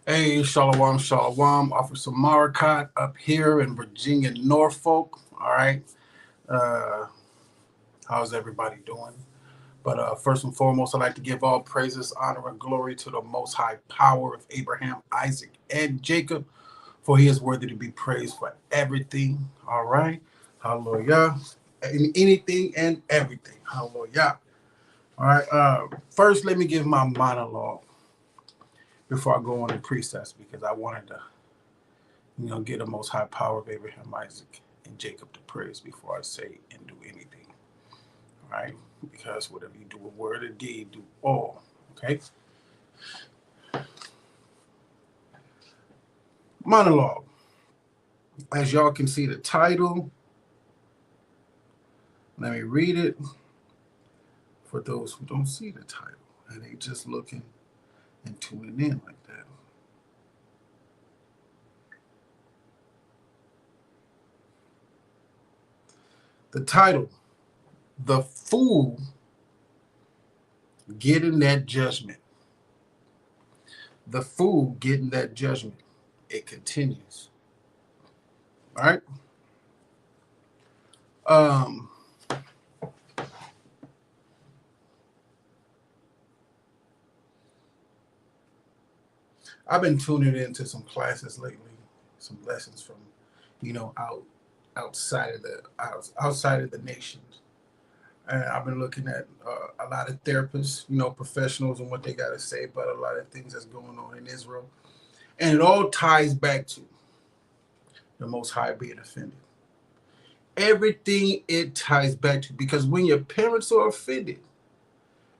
Hey, Shalom, Shalom. Officer Marakat up here in Virginia, Norfolk. All right. Uh, how's everybody doing? But first and foremost, I'd like to give all praises, honor, and glory to the Most High Power of Abraham, Isaac, and Jacob, for he is worthy to be praised for everything. All right. Hallelujah. In anything and everything. Hallelujah. All right. First, let me give my monologue before I go on the precepts because I wanted to get the most high power of Abraham, Isaac, and Jacob to praise before I say and do anything. All right? Because whatever you do, a word or deed, do all. Okay? Monologue. As y'all can see the title, let me read it for those who don't see the title and they just looking and tuning in like that. The title, The Fool Getting That Judgment. The fool getting that judgment. It continues. All right. Um, I've been tuning into some classes lately, some lessons from, outside of the nations. And I've been looking at a lot of therapists, professionals, and what they got to say about a lot of things that's going on in Israel, and it all ties back to the Most High being offended. Everything it ties back to, because when your parents are offended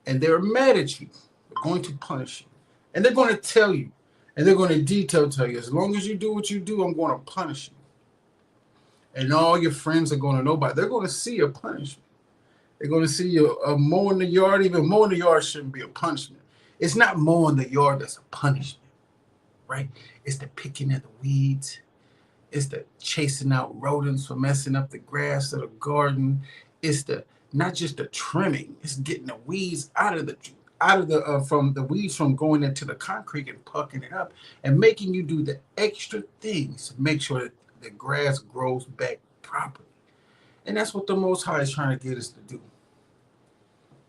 and they're mad at you, they're going to punish you, and they're going to tell you, and they're going to tell you, as long as you do what you do, I'm going to punish you. And all your friends are going to know about it. They're going to see your punishment. They're going to see you mowing the yard. Even mowing the yard shouldn't be a punishment. It's not mowing the yard that's a punishment, right? It's the picking of the weeds. It's the chasing out rodents for messing up the grass of the garden. It's the not just the trimming. It's getting the weeds from the weeds from going into the concrete and pucking it up and making you do the extra things to make sure that the grass grows back properly. And that's what the Most High is trying to get us to do.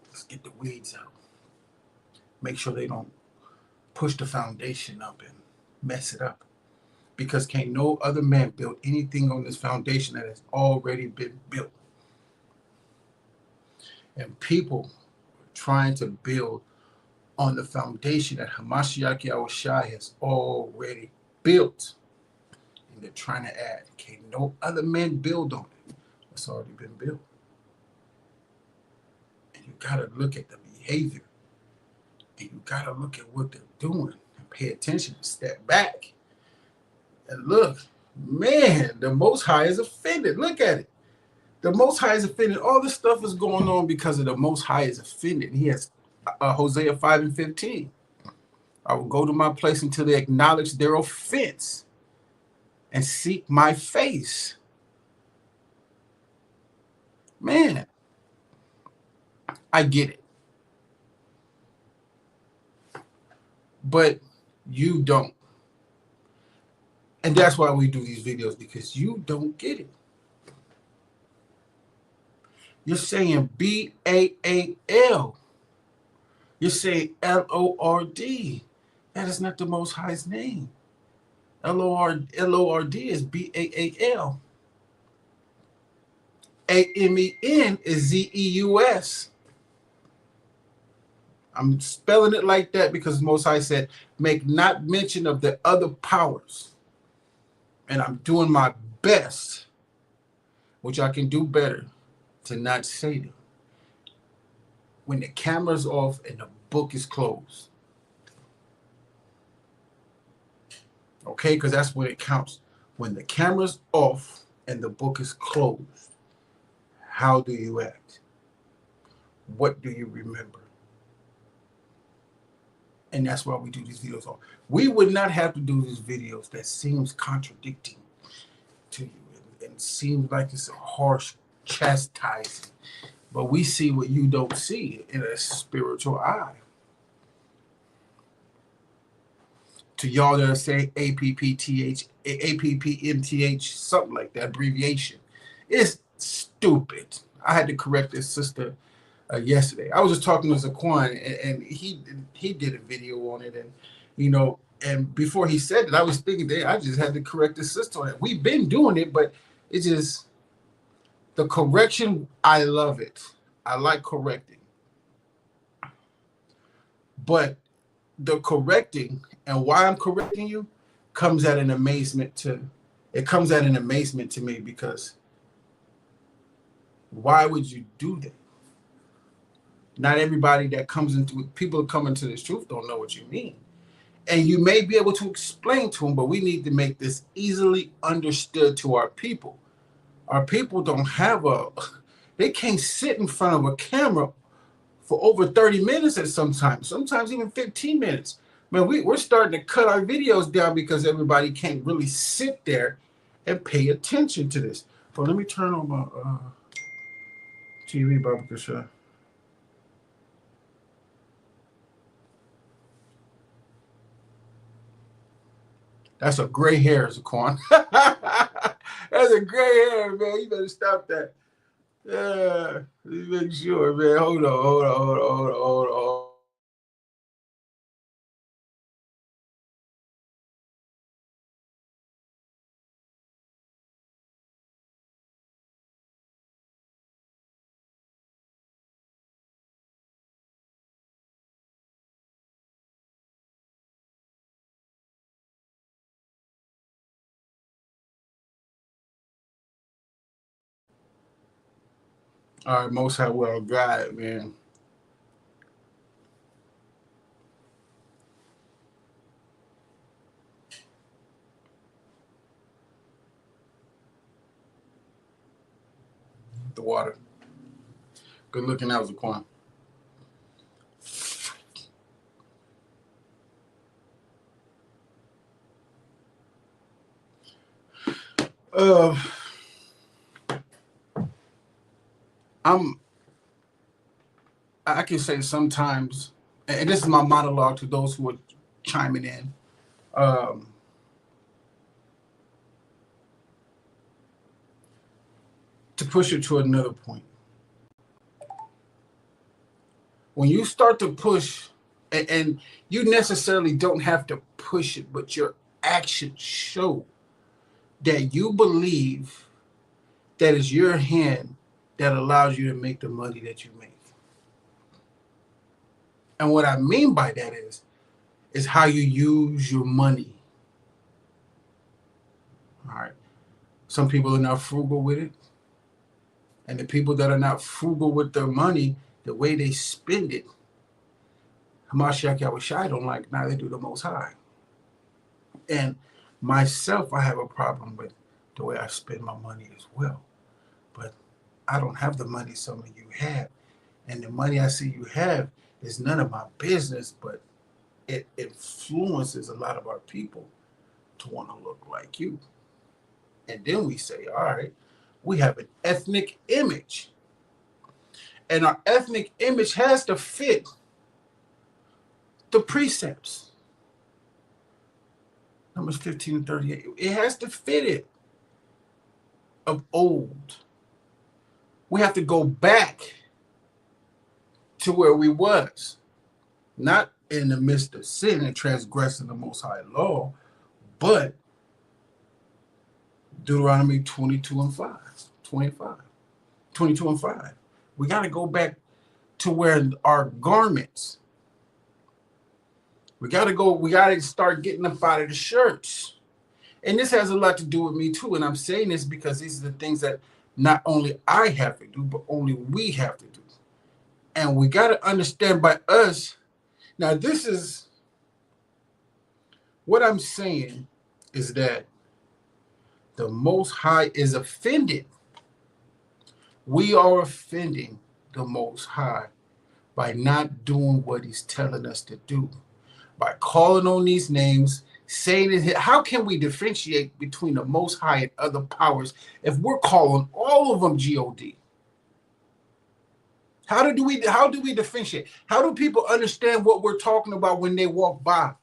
Let's get the weeds out. Make sure they don't push the foundation up and mess it up. Because can't no other man build anything on this foundation that has already been built. And people are trying to build on the foundation that Hamashiach Yahushua has already built. And they're trying to add. Can't no other man build on it. It's already been built. And you got to look at the behavior. And you got to look at what they're doing. And pay attention. Step back. And look, man, the Most High is offended. Look at it. The Most High is offended. All this stuff is going on because of the Most High is offended. He has Hosea 5:15. I will go to my place until they acknowledge their offense and seek my face. Man, I get it. But you don't. And that's why we do these videos, because you don't get it. You're saying Baal. You're saying Lord. That is not the Most High's name. Lord is Baal. Amen is Zeus. I'm spelling it like that because Most High said, make not mention of the other powers. And I'm doing my best, which I can do better, to not say them. When the camera's off and the book is closed. Okay, because that's when it counts. When the camera's off and the book is closed, how do you act? What do you remember? And that's why we do these videos. We would not have to do these videos that seems contradicting to you and seems like it's a harsh chastising. But we see what you don't see in a spiritual eye. To y'all that are saying APPMTH, something like that abbreviation, it's stupid. I had to correct this sister yesterday. I was just talking to Zaquan, and he did a video on it, and and before he said it, I was thinking that I just had to correct the sister on it. We've been doing it, but it's just the correction. I love it. I like correcting, but the correcting and why I'm correcting you comes at an amazement to me, because why would you do that? Not everybody that comes into it, people that come into this truth don't know what you mean. And you may be able to explain to them, but we need to make this easily understood to our people. Our people they can't sit in front of a camera for over 30 minutes at sometimes even 15 minutes. Man, we're starting to cut our videos down because everybody can't really sit there and pay attention to this. So let me turn on my TV, Barbara Shaw. That's a gray hair, Zaquan. That's a gray hair, man. You better stop that. Yeah, make sure, man. Hold on. All right, Most High will guide, man. The water. Good looking out, Zaquan. Uh, I can say sometimes, and this is my monologue to those who are chiming in. To push it to another point, when you start to push, and you necessarily don't have to push it, but your actions show that you believe that it's your hand that allows you to make the money that you make. And what I mean by that is how you use your money. All right. Some people are not frugal with it. And the people that are not frugal with their money, the way they spend it, Hamashiach Yahushai don't like, neither do the Most High. And myself, I have a problem with the way I spend my money as well. But I don't have the money some of you have. And the money I see you have is none of my business, but it influences a lot of our people to want to look like you. And then we say, all right, we have an ethnic image. And our ethnic image has to fit the precepts. Numbers 15 and 38. It has to fit it of old. We have to go back to where we was. Not in the midst of sin and transgressing the Most High law, but Deuteronomy 22 and 5. 22 and 5. We got to go back to where our garments. We got to start getting up out of the shirts. And this has a lot to do with me too. And I'm saying this because these are the things that not only I have to do, but only we have to do. And we got to understand by us. Now, this is what I'm saying is that the Most High is offended. We are offending the Most High by not doing what he's telling us to do. By calling on these names, saying it. How can we differentiate between the Most High and other powers if we're calling all of them God? How do we differentiate? How do people understand what we're talking about when they walk by?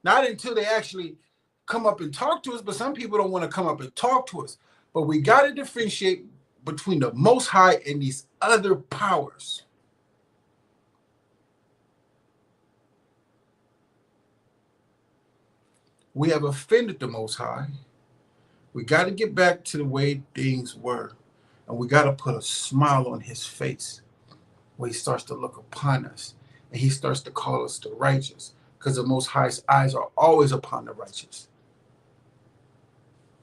Not until they actually come up and talk to us, but some people don't want to come up and talk to us. But we got to differentiate between the Most High and these other powers. We have offended the Most High. We got to get back to the way things were. And we got to put a smile on his face when he starts to look upon us. And he starts to call us the righteous. Because the Most High's eyes are always upon the righteous.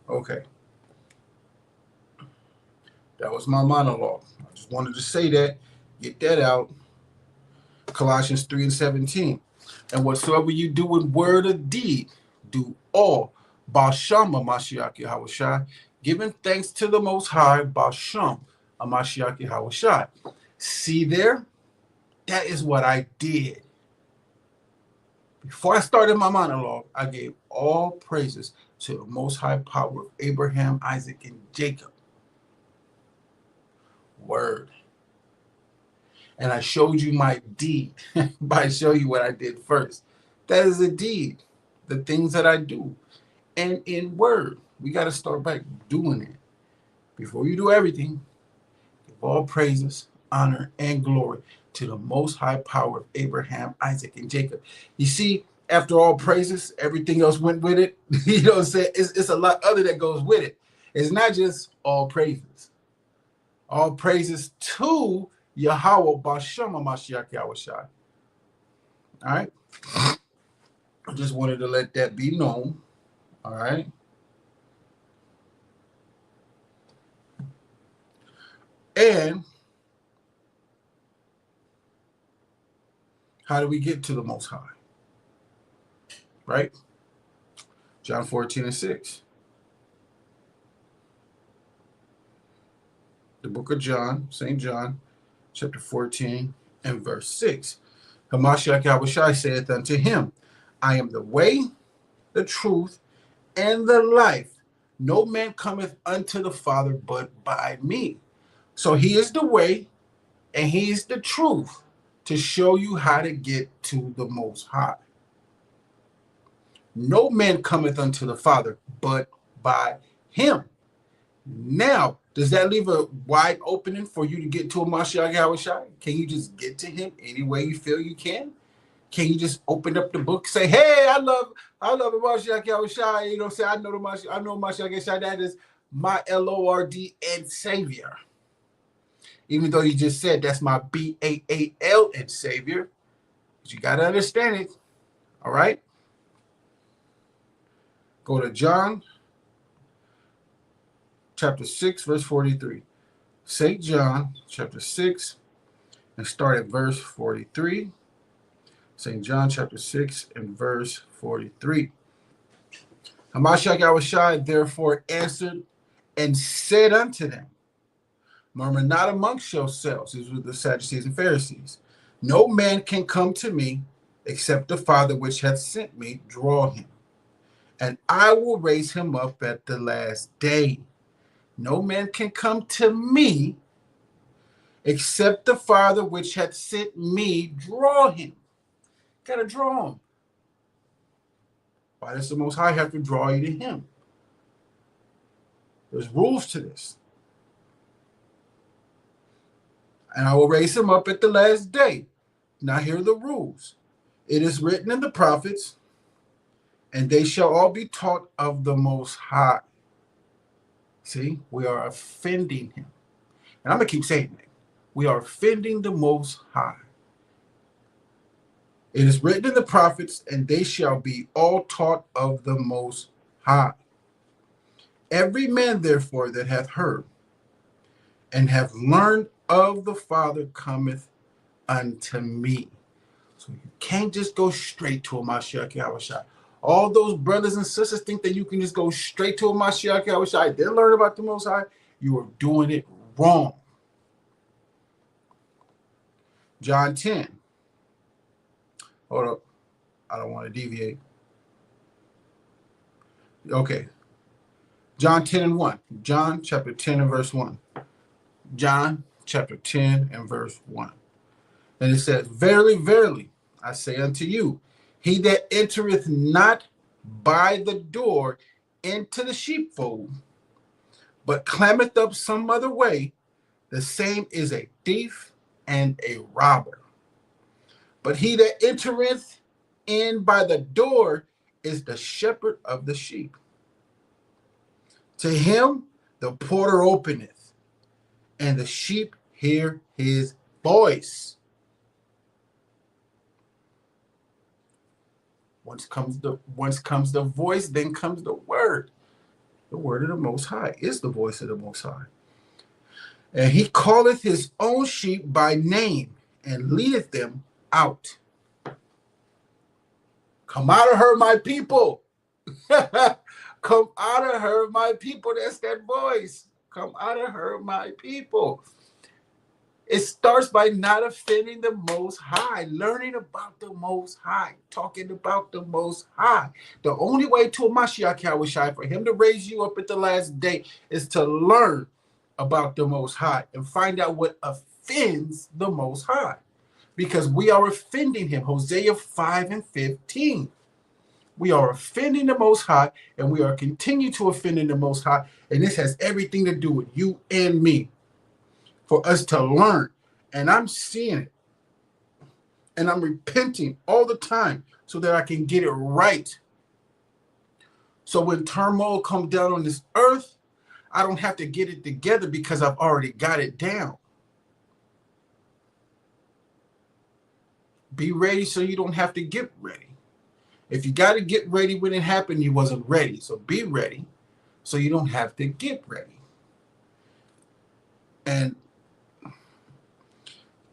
Okay. That was my monologue. I just wanted to say that, get that out. Colossians 3:17. And whatsoever you do in word or deed, do all Basham Mashiach Yahushai, giving thanks to the Most High, Basham Mashiach Yahushai. See there? That is what I did. Before I started my monologue, I gave all praises to the Most High power of Abraham, Isaac, and Jacob. Word. And I showed you my deed by showing you what I did first. That is a deed, the things that I do. And in word, we got to start by doing it. Before you do everything, give all praises, honor, and glory to the Most High power of Abraham, Isaac, and Jacob. You see, after all praises, everything else went with it. You know what I'm saying? It's a lot other that goes with it. It's not just all praises. All praises to Yahweh Bashama Mashiach Yahushai. All right. I just wanted to let that be known. All right. And how do we get to the Most High? Right? John 14:6. The book of John, St. John, chapter 14 and verse 6. Hamashiach Yahushai saith unto him, I am the way, the truth, and the life. No man cometh unto the Father but by me. So he is the way and he is the truth to show you how to get to the Most High. No man cometh unto the Father but by him. Now, does that leave a wide opening for you to get to a Mashiach Yahushai? Can you just get to him any way you feel you can? Can you just open up the book, say, hey, I love the Mashiach Yahushai, you know what I'm saying? I know Mashiach Yahushai, that is my Lord and Savior. Even though you just said that's my BAAL and Savior. But you got to understand it. All right? Go to John chapter 6, verse 43. St. John chapter 6 and start at verse 43. St. John chapter 6 and verse 43. Hamashiach Yahushai therefore answered and said unto them, murmur not amongst yourselves. These were the Sadducees and Pharisees. No man can come to me except the Father which hath sent me draw him. And I will raise him up at the last day. No man can come to me except the Father which hath sent me draw him. Got to draw him. Why does the Most High have to draw you to him? There's rules to this. And I will raise him up at the last day. Now here are the rules. It is written in the prophets, and they shall all be taught of the Most High. See, we are offending him. And I'm going to keep saying that. We are offending the Most High. It is written in the prophets, and they shall be all taught of the Most High. Every man, therefore, that hath heard and hath learned of the Father cometh unto me. So you can't just go straight to a Mashiach Yahushai. All those brothers and sisters think that you can just go straight to a Mashiach Yahushai, then learn about the Most High. You are doing it wrong. John 10. Hold up. I don't want to deviate. Okay. John 10 and 1. John chapter 10 and verse 1. John chapter 10 and verse 1. And it says, verily, verily, I say unto you, He that entereth not by the door into the sheepfold, but climbeth up some other way, the same is a thief and a robber. But he that entereth in by the door is the shepherd of the sheep. To him the porter openeth, and the sheep hear his voice. Once comes the voice, then comes the word. The word of the Most High is the voice of the Most High. And he calleth his own sheep by name and leadeth them out. Come out of her, my people. Come out of her, my people. That's that voice. Come out of her, my people. It starts by not offending the Most High, learning about the Most High, talking about the Most High. The only way to a Mashiach Yahushai, for him to raise you up at the last day, is to learn about the Most High and find out what offends the Most High. Because we are offending him. Hosea 5:15. We are offending the Most High, and we are continuing to offend the Most High. And this has everything to do with you and me, for us to learn. And I'm seeing it. And I'm repenting all the time so that I can get it right. So when turmoil comes down on this earth, I don't have to get it together because I've already got it down. Be ready so you don't have to get ready. If you got to get ready when it happened, you wasn't ready. So be ready so you don't have to get ready. And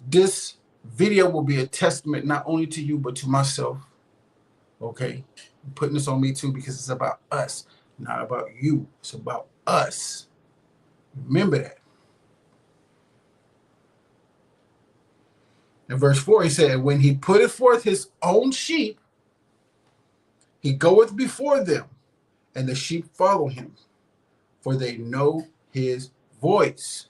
this video will be a testament not only to you, but to myself. Okay? I'm putting this on me too because it's about us, not about you. It's about us. Remember that. In verse 4, he said, when he putteth forth his own sheep, he goeth before them, and the sheep follow him, for they know his voice.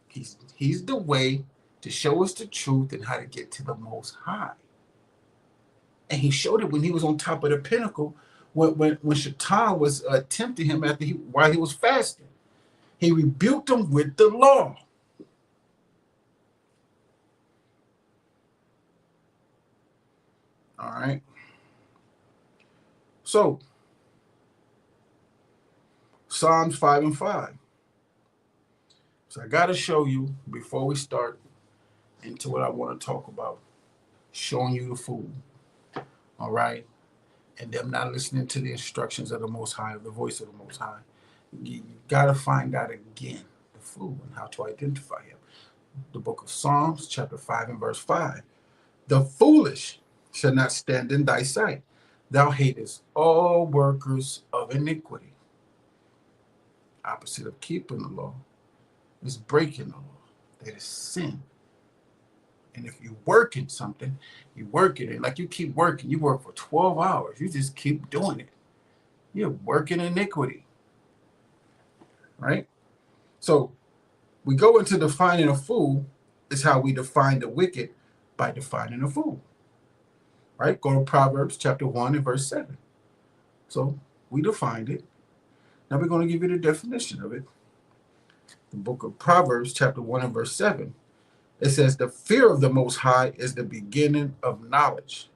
He's the way to show us the truth and how to get to the Most High. And he showed it when he was on top of the pinnacle, when Shaitan was tempting him while he was fasting. He rebuked him with the law. All right. So, Psalms 5:5. So I got to show you, before we start into what I want to talk about, showing you the fool. All right. And them not listening to the instructions of the Most High, the voice of the Most High. You got to find out again the fool and how to identify him. The book of Psalms, chapter 5 and verse 5. The foolish shall not stand in thy sight. Thou hatest all workers of iniquity. Opposite of keeping the law is breaking the law. That is sin. And if you work in something, you work in it. Like you keep working. You work for 12 hours. You just keep doing it. You're working iniquity. Right? So we go into defining a fool is how we define the wicked, by defining a fool. Right? Go to Proverbs chapter 1 and verse 7. So we defined it. Now we're going to give you the definition of it. The book of Proverbs chapter 1 and verse 7. It says, the fear of the Most High is the beginning of knowledge,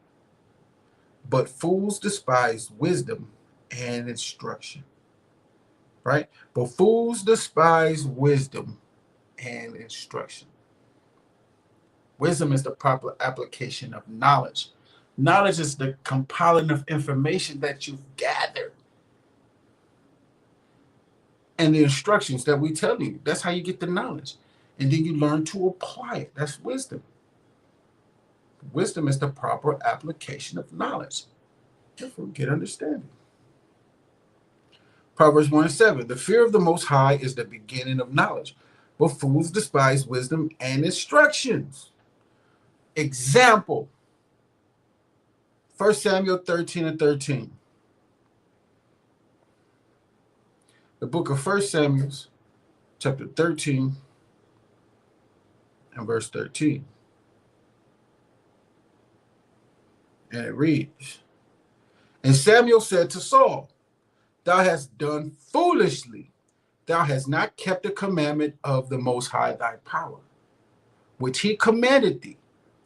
but fools despise wisdom and instruction. Right? But fools despise wisdom and instruction. Wisdom is the proper application of knowledge. Knowledge is the compiling of information that you've gathered. And the instructions that we tell you, that's how you get the knowledge. And then you learn to apply it. That's wisdom. Wisdom is the proper application of knowledge. Therefore, get understanding. Proverbs 1:7. The fear of the Most High is the beginning of knowledge, but fools despise wisdom and instructions. Example. 1 Samuel 13 and 13. The book of 1 Samuel, chapter 13 and verse 13. And it reads, and Samuel said to Saul, thou hast done foolishly. Thou hast not kept the commandment of the Most High thy power, which he commanded thee.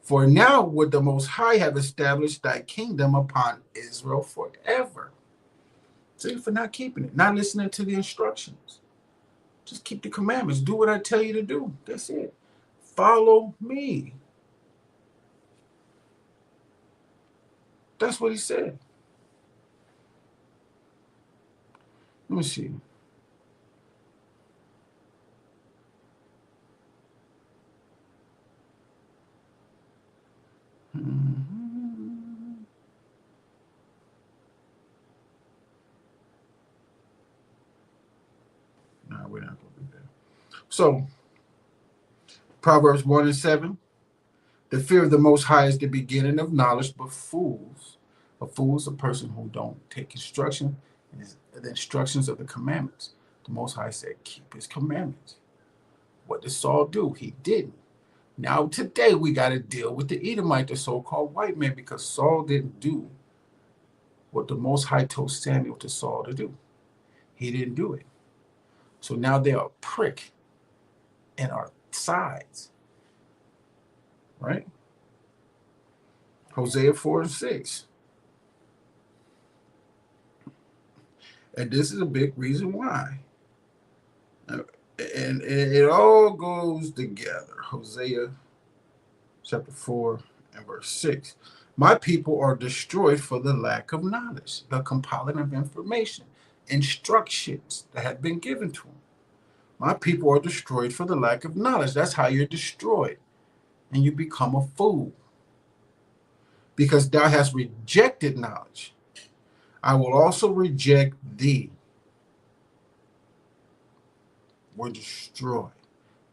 For now would the Most High have established thy kingdom upon Israel forever. See, for not keeping it, not listening to the instructions. Just keep the commandments. Do what I tell you to do. That's it. Follow me. That's what he said. Let me see. No, we're not going to do that. So, Proverbs 1 and 7. The fear of the Most High is the beginning of knowledge, but a fool is a person who don't take instruction, the instructions of the commandments. The Most High said, keep his commandments. What did Saul do? He didn't. Now today we got to deal with the Edomite, the so-called white man, because Saul didn't do what the Most High told Samuel to Saul to do. He didn't do it. So now they are a prick in our sides. Right? Hosea 4 and 6. And this is a big reason why. And it all goes together. Hosea chapter 4 and verse 6. My people are destroyed for the lack of knowledge, the compiling of information, instructions that have been given to them. My people are destroyed for the lack of knowledge. That's how you're destroyed. And you become a fool. Because thou hast rejected knowledge. I will also reject thee. We're destroyed.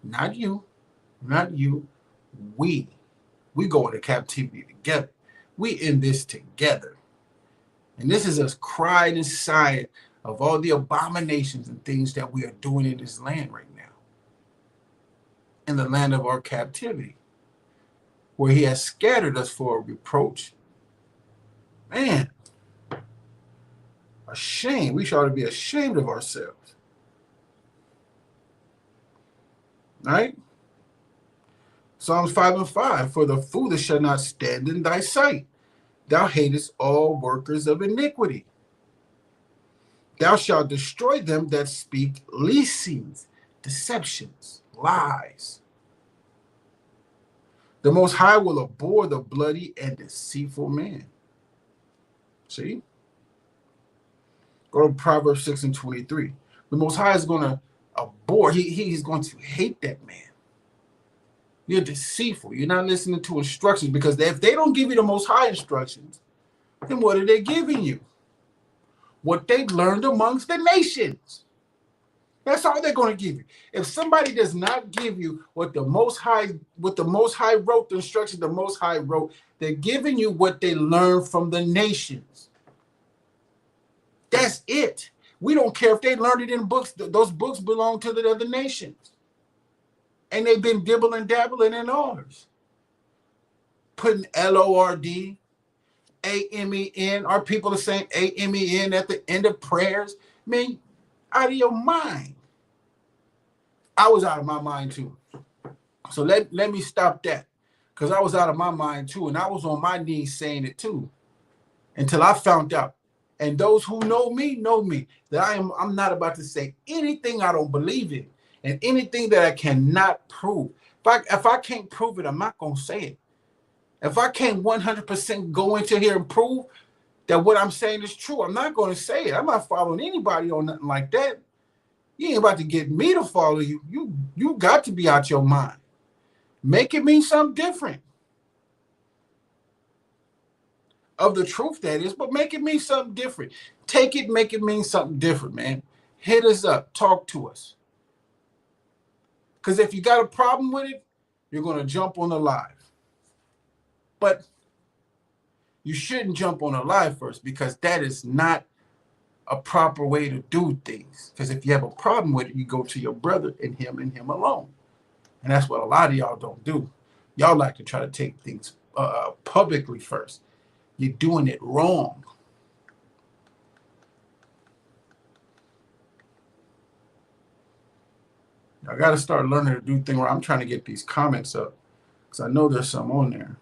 Not you. Not you. We go into captivity together. We in this together. And this is us crying and sighing of all the abominations and things that we are doing in this land right now. In the land of our captivity. Where he has scattered us for a reproach. Man. A shame. We ought to be ashamed of ourselves. Right? Psalms 5 and 5. For the foolish shall not stand in thy sight. Thou hatest all workers of iniquity. Thou shalt destroy them that speak leasings, deceptions, lies. The Most High will abhor the bloody and deceitful man. See? Go to Proverbs 6 and 23. The Most High is going to abhor. He's going to hate that man. You're deceitful. You're not listening to instructions, because if they don't give you the Most High instructions, then what are they giving you? What they learned amongst the nations. That's all they're going to give you. If somebody does not give you what the Most High wrote, the instructions the Most High wrote, they're giving you what they learned from the nations. That's it. We don't care if they learned it in books. Those books belong to the other nations. And they've been dibbling dabbling in ours. Putting Lord, Amen. Our people are saying Amen at the end of prayers. I mean, out of your mind. I was out of my mind too. So let me stop that. Because I was out of my mind too. And I was on my knees saying it too. Until I found out. And those who know me, that I'm not about to say anything I don't believe in. And anything that I cannot prove. If I can't prove it, I'm not going to say it. If I can't 100% go into here and prove that what I'm saying is true, I'm not going to say it. I'm not following anybody on nothing like that. You ain't about to get me to follow you. You got to be out your mind. Make it mean something different. Of the truth, that is, but make it mean something different. Take it, make it mean something different, man. Hit us up. Talk to us. Because if you got a problem with it, you're going to jump on the live. But you shouldn't jump on a live first, because that is not a proper way to do things. Because if you have a problem with it, you go to your brother and him alone. And that's what a lot of y'all don't do. Y'all like to try to take things publicly first. You're doing it wrong. I got to start learning to do things where I'm trying to get these comments up because I know there's some on there.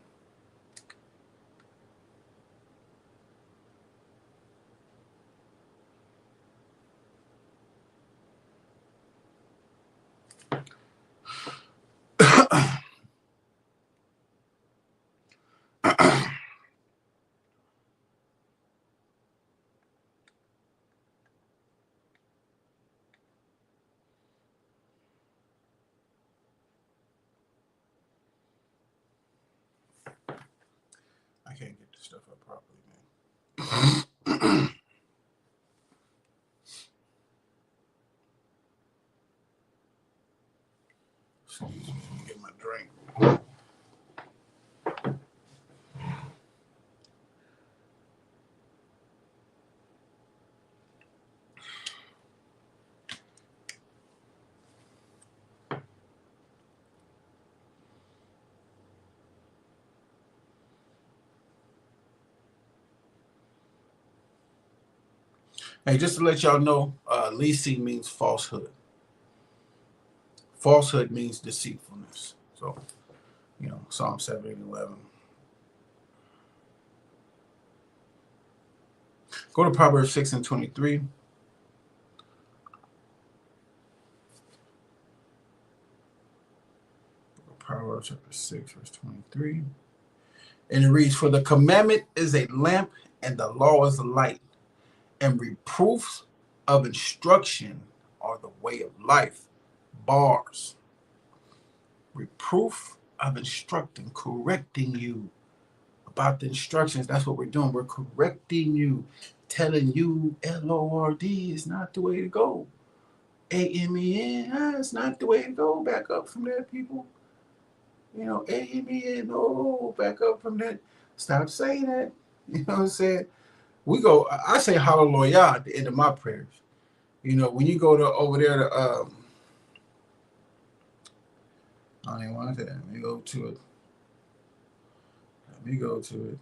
I can't get this stuff up properly, man. Excuse me, let me get my drink. Hey, just to let y'all know, leasing means falsehood. Falsehood means deceitfulness. So, Psalm 7:11. Go to Proverbs 6:23. Proverbs chapter 6, verse 23. And it reads, "For the commandment is a lamp, and the law is a light, and reproofs of instruction are the way of life." Bars. Reproof of instructing, correcting you about the instructions. That's what we're doing. We're correcting you, telling you LORD is not the way to go. AMEN, it's not the way to go. Back up from that, people. AMEN, no, back up from that. Stop saying that. You know what I'm saying? I say hallelujah at the end of my prayers. When you go over there to, I don't even want that. Let me go to it.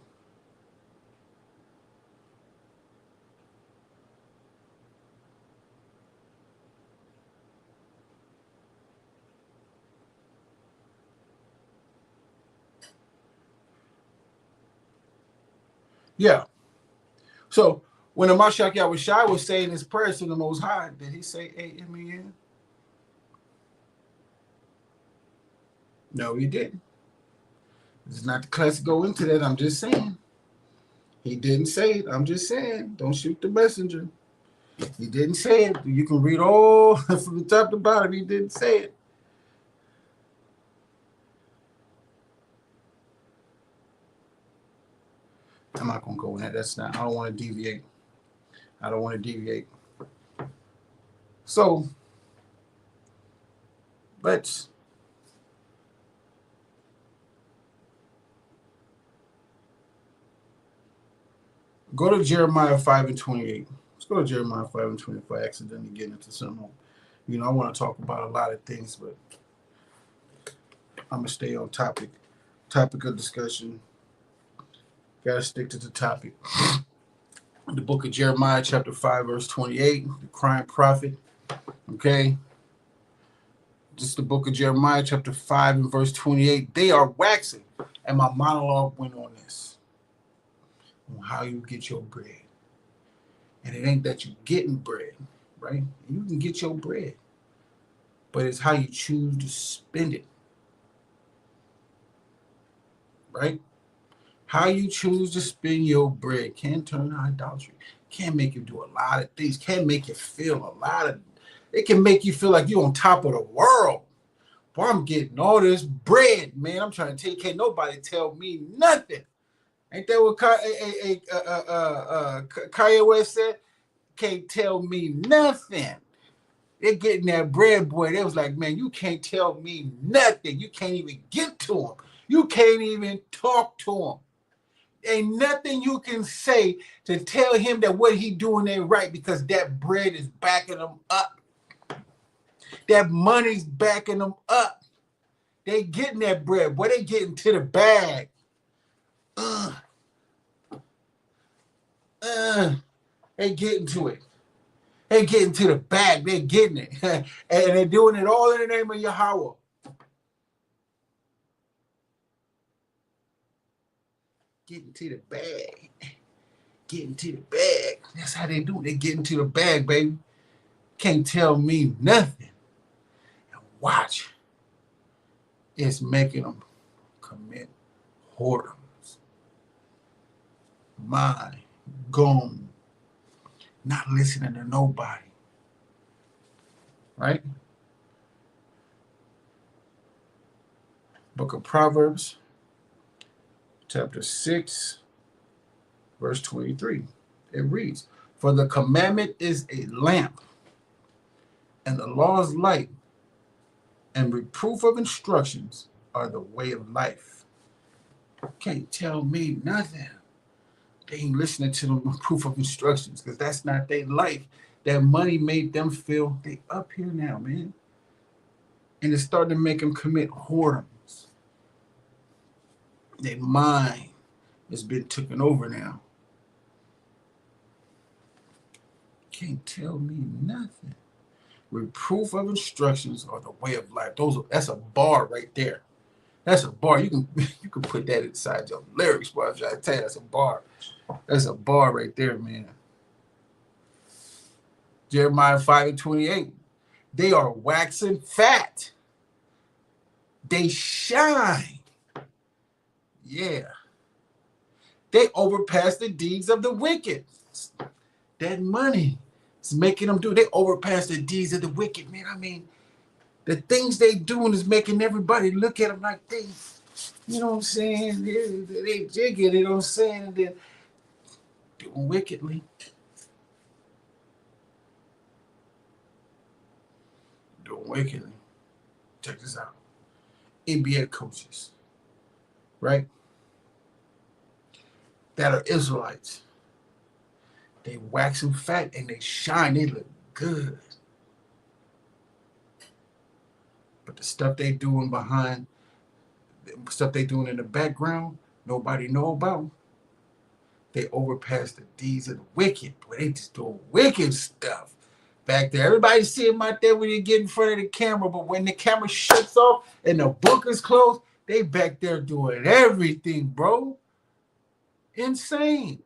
Yeah. So when the Mashiach Yahushua was saying his prayers to the Most High, did he say amen? No, he didn't. This is not the class to go into that. I'm just saying. He didn't say it. I'm just saying. Don't shoot the messenger. He didn't say it. You can read all from the top to bottom. He didn't say it. I'm not going to go in there. I don't want to deviate. So, let's go to Jeremiah 5:28. Let's go to Jeremiah 5:25. Accidentally getting into something. I want to talk about a lot of things, but I'm going to stay on topic. Topic of discussion. Got to stick to the topic. The book of Jeremiah, chapter 5, verse 28, the crying prophet. Okay. Just the book of Jeremiah, chapter 5, and verse 28. They are waxing. And my monologue went on this. On how you get your bread. And it ain't that you're getting bread, right? You can get your bread. But it's how you choose to spend it. Right? How you choose to spend your bread can turn to idolatry. Can make you do a lot of things. Can make you feel it can make you feel like you're on top of the world. Boy, I'm getting all this bread, man. I'm trying to tell you, can't nobody tell me nothing. Ain't that what Kanye West said? Can't tell me nothing. They're getting that bread, boy. They was like, man, you can't tell me nothing. You can't even get to him. You can't even talk to him. Ain't nothing you can say to tell him that what he doing ain't right because that bread is backing him up. That money's backing them up. They getting that bread. Boy, they getting to the bag. They getting to it. They getting to the bag. They're getting it. And they're doing it all in the name of Yahweh. Getting to the bag. Getting to the bag. That's how they do it. They getting to the bag, baby. Can't tell me nothing. And watch. It's making them commit whoredoms. Mind gone. Not listening to nobody. Right? Book of Proverbs, chapter 6, verse 23. It reads, "For the commandment is a lamp, and the law is light, and reproof of instructions are the way of life." Can't tell me nothing. They ain't listening to the reproof of instructions because that's not their life. That money made them feel they up here now, man. And it's starting to make them commit whoredoms. Their mind has been taken over now. Can't tell me nothing. Reproof of instructions are the way of life. That's a bar right there. That's a bar. You can put that inside your lyrics, bro. I try to tell you, that's a bar. That's a bar right there, man. Jeremiah 5:28. They are waxing fat. They shine. Yeah. They overpass the deeds of the wicked. That money is making them do. They overpass the deeds of the wicked, man. I mean, the things they doing is making everybody look at them like they, you know what I'm saying? They jigging, you know what I'm saying? And then doing wickedly. Doing wickedly. Check this out. NBA coaches, right? That are Israelites. They wax them fat and they shine. They look good. But the stuff they doing behind, the stuff they doing in the background, nobody know about. They overpass the deeds of the wicked. Boy, they just doing wicked stuff back there. Everybody see them out there when they get in front of the camera, but when the camera shuts off and the book is closed, they back there doing everything, bro. Insane.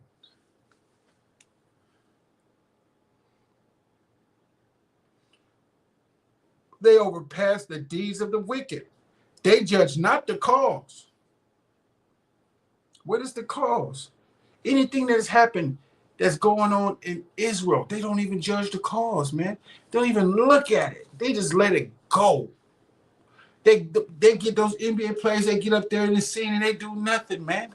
They overpass the deeds of the wicked. They judge not the cause. What is the cause? Anything that has happened that's going on in Israel, they don't even judge the cause, man. They don't even look at it. They just let it go. They get those NBA players, they get up there in the scene and they do nothing, man.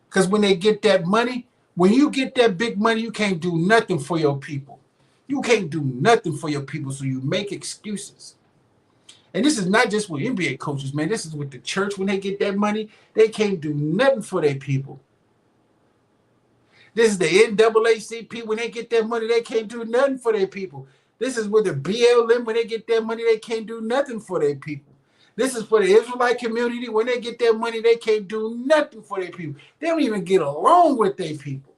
Because when they get that money, when you get that big money, you can't do nothing for your people. You can't do nothing for your people, so you make excuses. And this is not just with NBA coaches, man. This is with the church. When they get that money, they can't do nothing for their people. This is the NAACP. When they get that money, they can't do nothing for their people. This is with the BLM. When they get that money, they can't do nothing for their people. This is for the Israelite community. When they get their money, they can't do nothing for their people. They don't even get along with their people.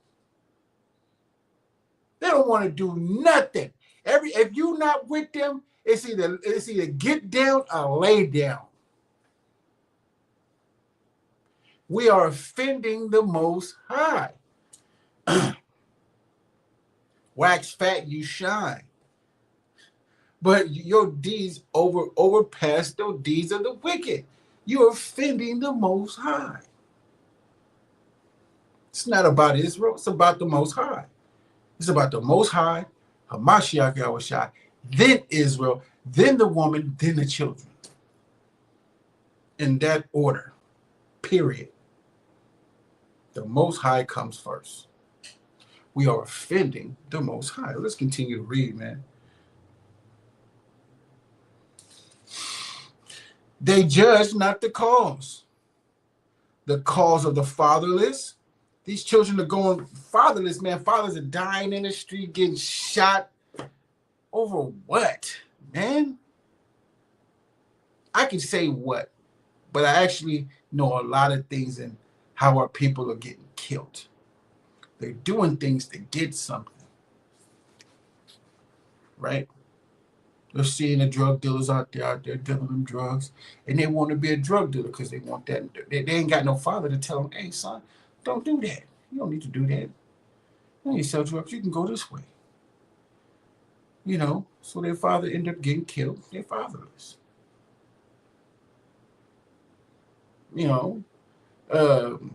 They don't want to do nothing. If you're not with them, it's either get down or lay down. We are offending the Most High. Wax fat, you shine. But your deeds overpass the deeds of the wicked. You're offending the Most High. It's not about Israel. It's about the Most High. It's about the Most High, Hamashiach Yahushua, then Israel, then the woman, then the children. In that order, period. The Most High comes first. We are offending the Most High. Let's continue to read, man. They judge not the cause. The cause of the fatherless. These children are going fatherless, man. Fathers are dying in the street, getting shot. Over what, man? I can say what, but I actually know a lot of things and how our people are getting killed. They're doing things to get something, right? They're seeing the drug dealers out there dealing them drugs, and they want to be a drug dealer because they want that. They ain't got no father to tell them, hey, son, don't do that. You don't need to do that. You need to sell drugs. You can go this way. So their father ended up getting killed. They're fatherless. Um,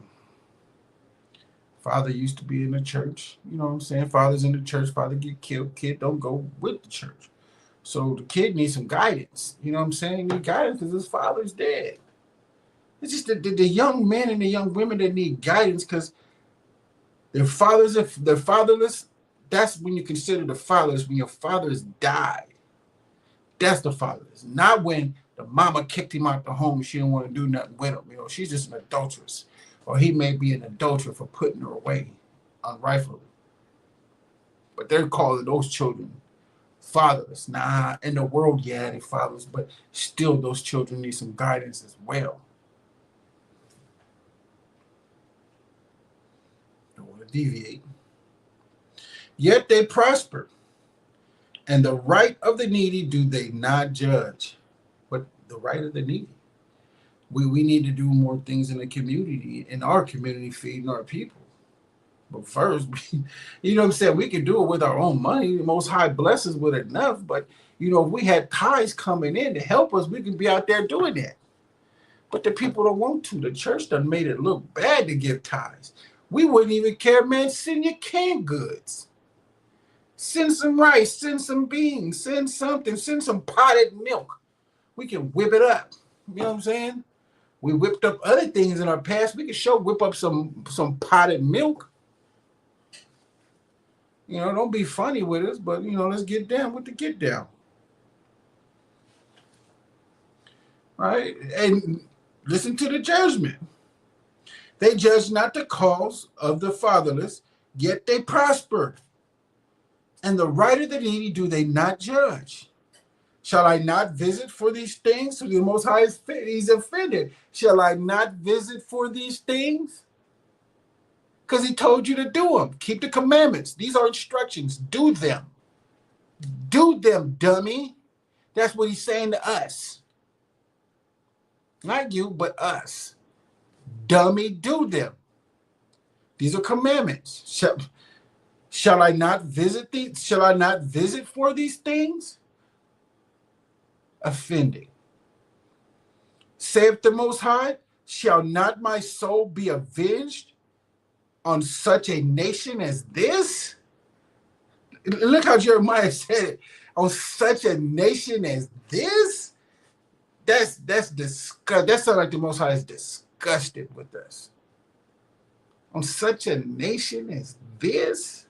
Father used to be in the church. You know what I'm saying? Father's in the church. Father get killed. Kid don't go with the church. So the kid needs some guidance. You know what I'm saying? He need guidance because his father's dead. It's just the young men and the young women that need guidance because their fathers, if they're fatherless, that's when you consider the fatherless, when your father has died. That's the fatherless. Not when the mama kicked him out the home and she didn't want to do nothing with him. She's just an adulteress. Or he may be an adulterer for putting her away unrightfully. But they're calling those children fatherless. Nah, in the world, yeah, they're fatherless, but still those children need some guidance as well. Don't want to deviate. Yet they prosper, and the right of the needy do they not judge. But the right of the needy. We need to do more things in the community, in our community, feeding our people. But first, you know what I'm saying? We can do it with our own money. The Most High blesses with enough. But, if we had tithes coming in to help us, we can be out there doing that. But the people don't want to. The church done made it look bad to give tithes. We wouldn't even care, man. Send your canned goods. Send some rice. Send some beans. Send something. Send some potted milk. We can whip it up. You know what I'm saying? We whipped up other things in our past. We can whip up some potted milk. Don't be funny with us, but, let's get down with the get down. Right? And listen to the judgment. They judge not the cause of the fatherless, yet they prosper. And the right of the needy do they not judge. Shall I not visit for these things? So the Most High he's offended. Shall I not visit for these things? Because he told you to do them. Keep the commandments. These are instructions. Do them. Do them, dummy. That's what he's saying to us. Not you, but us. Dummy, do them. These are commandments. Shall I not visit these? Shall I not visit for these things? Offending. Saith the Most High, shall not my soul be avenged on such a nation as this? Look how Jeremiah said it. On such a nation as this? That's disgust. That sounds like the Most High is disgusted with us. On such a nation as this?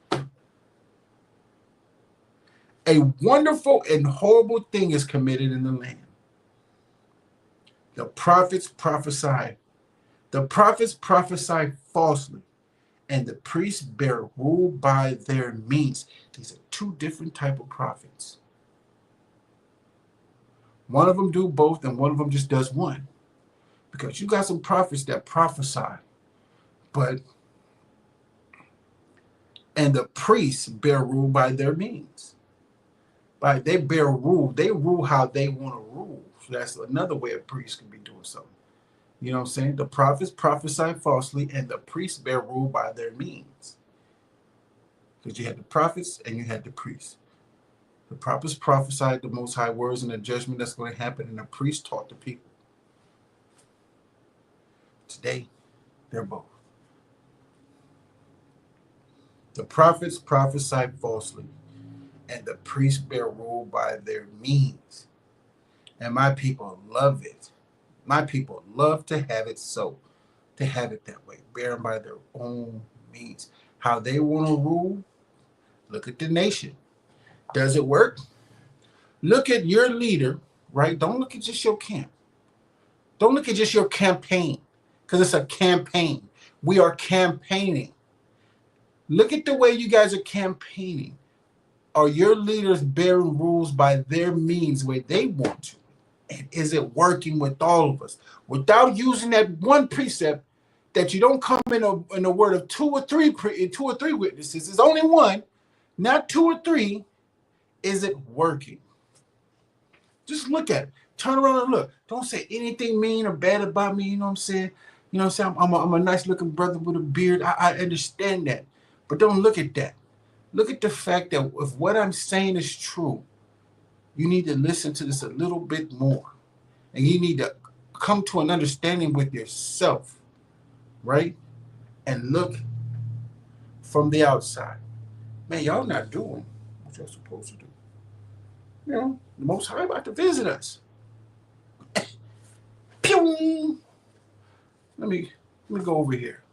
A wonderful and horrible thing is committed in the land. The prophets prophesy. The prophets prophesy falsely, and the priests bear rule by their means. These are two different types of prophets. One of them do both, and one of them just does one. Because you got some prophets that prophesy, and the priests bear rule by their means. They bear rule. They rule how they want to rule. So that's another way a priest can be doing something. You know what I'm saying? The prophets prophesy falsely, and the priests bear rule by their means. Because you had the prophets and you had the priests. The prophets prophesied the Most High words and the judgment that's going to happen, and the priests taught the people. Today, they're both. The prophets prophesy falsely, and the priests bear rule by their means. And my people love it. My people love to have it so, to have it that way, bearing by their own means. How they want to rule, look at the nation. Does it work? Look at your leader, right? Don't look at just your camp. Don't look at just your campaign, because it's a campaign. We are campaigning. Look at the way you guys are campaigning. Are your leaders bearing rules by their means the way they want to? And is it working with all of us? Without using that one precept, that you don't come in a word of two or three witnesses. There's only one, not two or three. Is it working? Just look at it. Turn around and look. Don't say anything mean or bad about me. You know what I'm saying? You know what I'm saying? I'm a nice looking brother with a beard. I understand that. But don't look at that. Look at the fact that if what I'm saying is true, you need to listen to this a little bit more. And you need to come to an understanding with yourself, right? And look from the outside. Man, y'all not doing what you're supposed to do. You know, the Most High about to visit us. Pew! Let me go over here.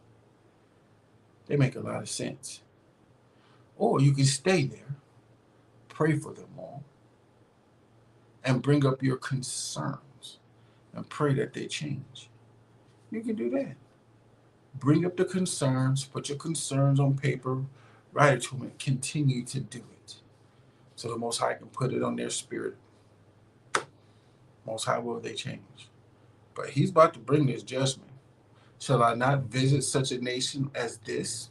They make a lot of sense. Or you can stay there, pray for them all, and bring up your concerns and pray that they change. You can do that. Bring up the concerns, put your concerns on paper, write it to them, and continue to do it. So the Most High can put it on their spirit. Most High will they change. But he's about to bring this judgment. Shall I not visit such a nation as this?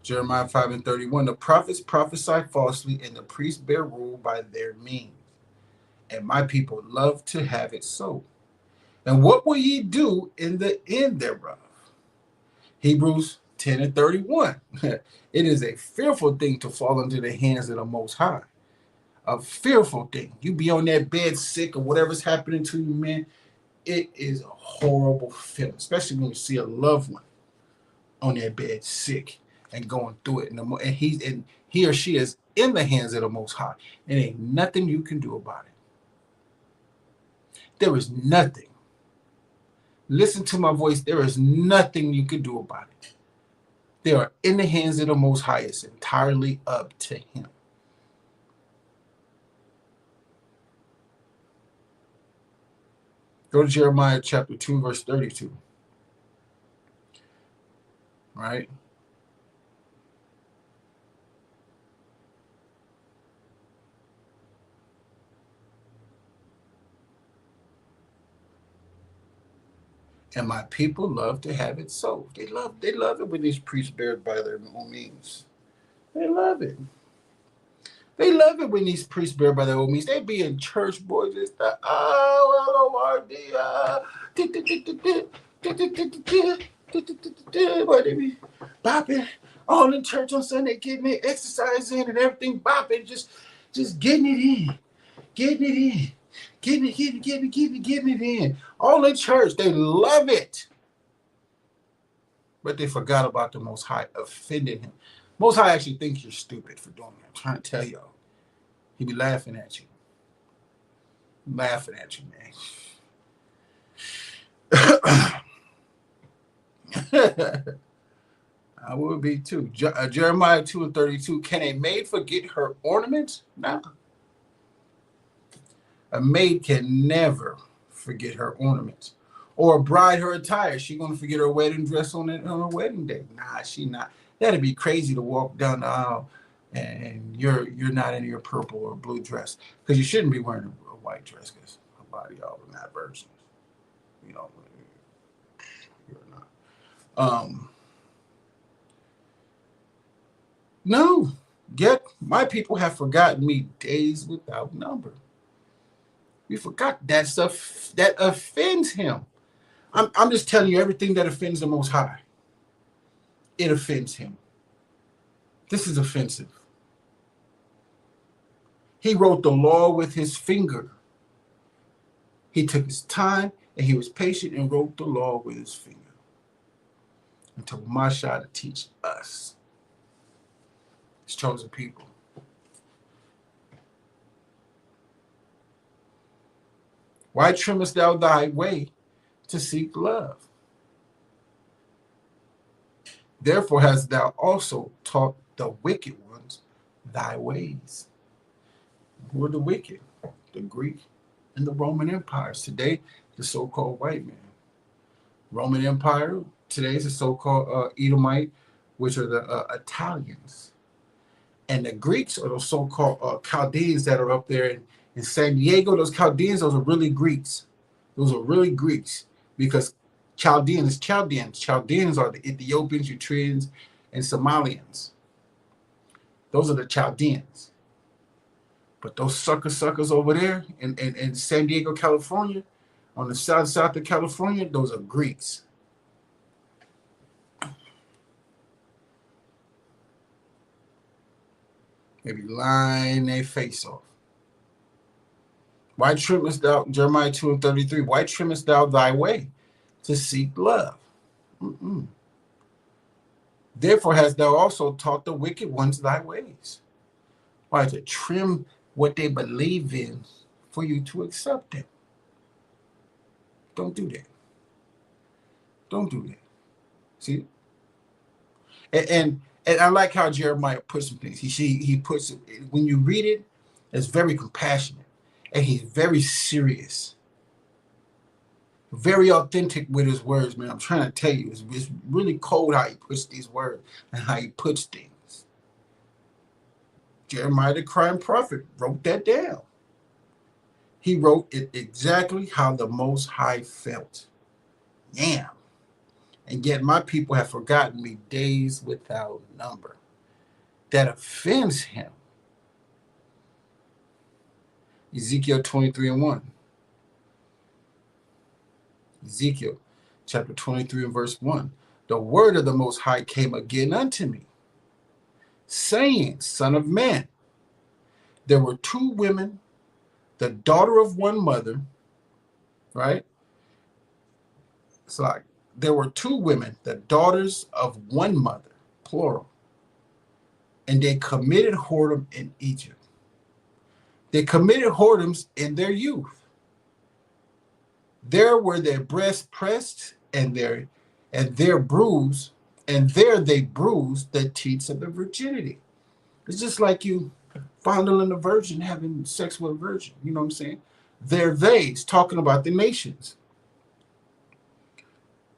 Jeremiah 5:31. The prophets prophesy falsely, and the priests bear rule by their means. And my people love to have it so. And what will ye do in the end thereof? Hebrews 10:31. It is a fearful thing to fall into the hands of the Most High. A fearful thing. You be on that bed sick or whatever's happening to you, man. It is a horrible feeling, especially when you see a loved one on that bed sick and going through it. And he or she is in the hands of the Most High. And ain't nothing you can do about it. There is nothing. Listen to my voice. There is nothing you can do about it. They are in the hands of the Most High. It's entirely up to him. Go to Jeremiah chapter 2, verse 32. Right? And my people love to have it so. They love it when these priests bear by their own means. They love it. They love it when these priests bear by their own means. They be in church, boys. It's the boy, they be bopping all in church on Sunday, getting their exercise in and everything, bopping, just getting it in, getting it in. Getting it in. All in church. They love it. But they forgot about the Most High, offending him. Most High actually thinks you're stupid for doing that. I'm trying to tell y'all. He be laughing at you. Laughing at you, man. I would be too. Jeremiah 2:32. Can a maid forget her ornaments? No. A maid can never forget her ornaments. Or a bride her attire. She gonna forget her wedding dress on her wedding day. Nah, she not. That'd be crazy to walk down the aisle and you're not in your purple or blue dress. Because you shouldn't be wearing a white dress because a lot of y'all are not virgins. You know, you're not. No. Yet my people have forgotten me days without number. We forgot that stuff that offends him. I'm just telling you everything that offends the Most High. It offends him. This is offensive. He wrote the law with his finger. He took his time and he was patient and wrote the law with his finger. And told Masha to teach us, his chosen people. Why trimmest thou thy way to seek love? Therefore hast thou also taught the wicked ones thy ways. Who are the wicked? The Greek and the Roman empires. Today, the so-called white man. Roman Empire, today is the so-called Edomite, which are the Italians. And the Greeks are the so-called Chaldeans that are up there in San Diego. Those Chaldeans, those are really Greeks. Those are really Greeks. because Chaldeans are the Ethiopians, Eritreans, and Somalians. Those are the Chaldeans. But those suckers over there in San Diego, California, on the south of California, those are Greeks. They be lying their face off. Why trimmest thou, Jeremiah 2:33, why trimmest thou thy way to seek love? Therefore hast thou also taught the wicked ones thy ways. Why? To trim what they believe in for you to accept them. Don't do that. Don't do that. See? And I like how Jeremiah puts some things. He puts it, when you read it, it's very compassionate. And he's very serious. Very authentic with his words, man. I'm trying to tell you, it's really cold how he puts these words and how he puts things. Jeremiah the crime prophet wrote that down. He wrote it exactly how the Most High felt. Yeah. And yet my people have forgotten me days without number. That offends him. Ezekiel 23:1. Ezekiel chapter 23 and verse 1. The word of the Most High came again unto me, saying, Son of man, there were two women, the daughter of one mother, right? It's like there were two women, the daughters of one mother, plural, and they committed whoredom in Egypt. They committed whoredoms in their youth. There were their breasts pressed, and there bruised, and there they bruised the teats of the virginity. It's just like you fondling a virgin, having sex with a virgin. You know what I'm saying? It's talking about the nations.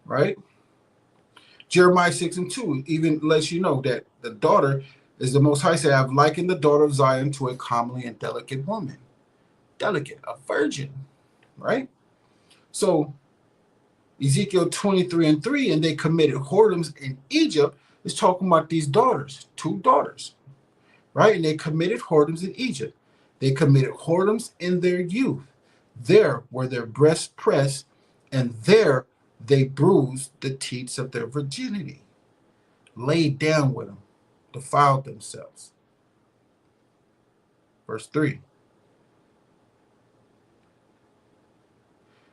Right? Jeremiah 6:2 even lets you know that the daughter is the Most High said, I've likened the daughter of Zion to a comely and delicate woman. Delicate, a virgin, right? So Ezekiel 23:3, and they committed whoredoms in Egypt, is talking about these daughters, two daughters, right? And they committed whoredoms in Egypt. They committed whoredoms in their youth. There were their breasts pressed, and there they bruised the teats of their virginity, laid down with them, defiled themselves. Verse 3.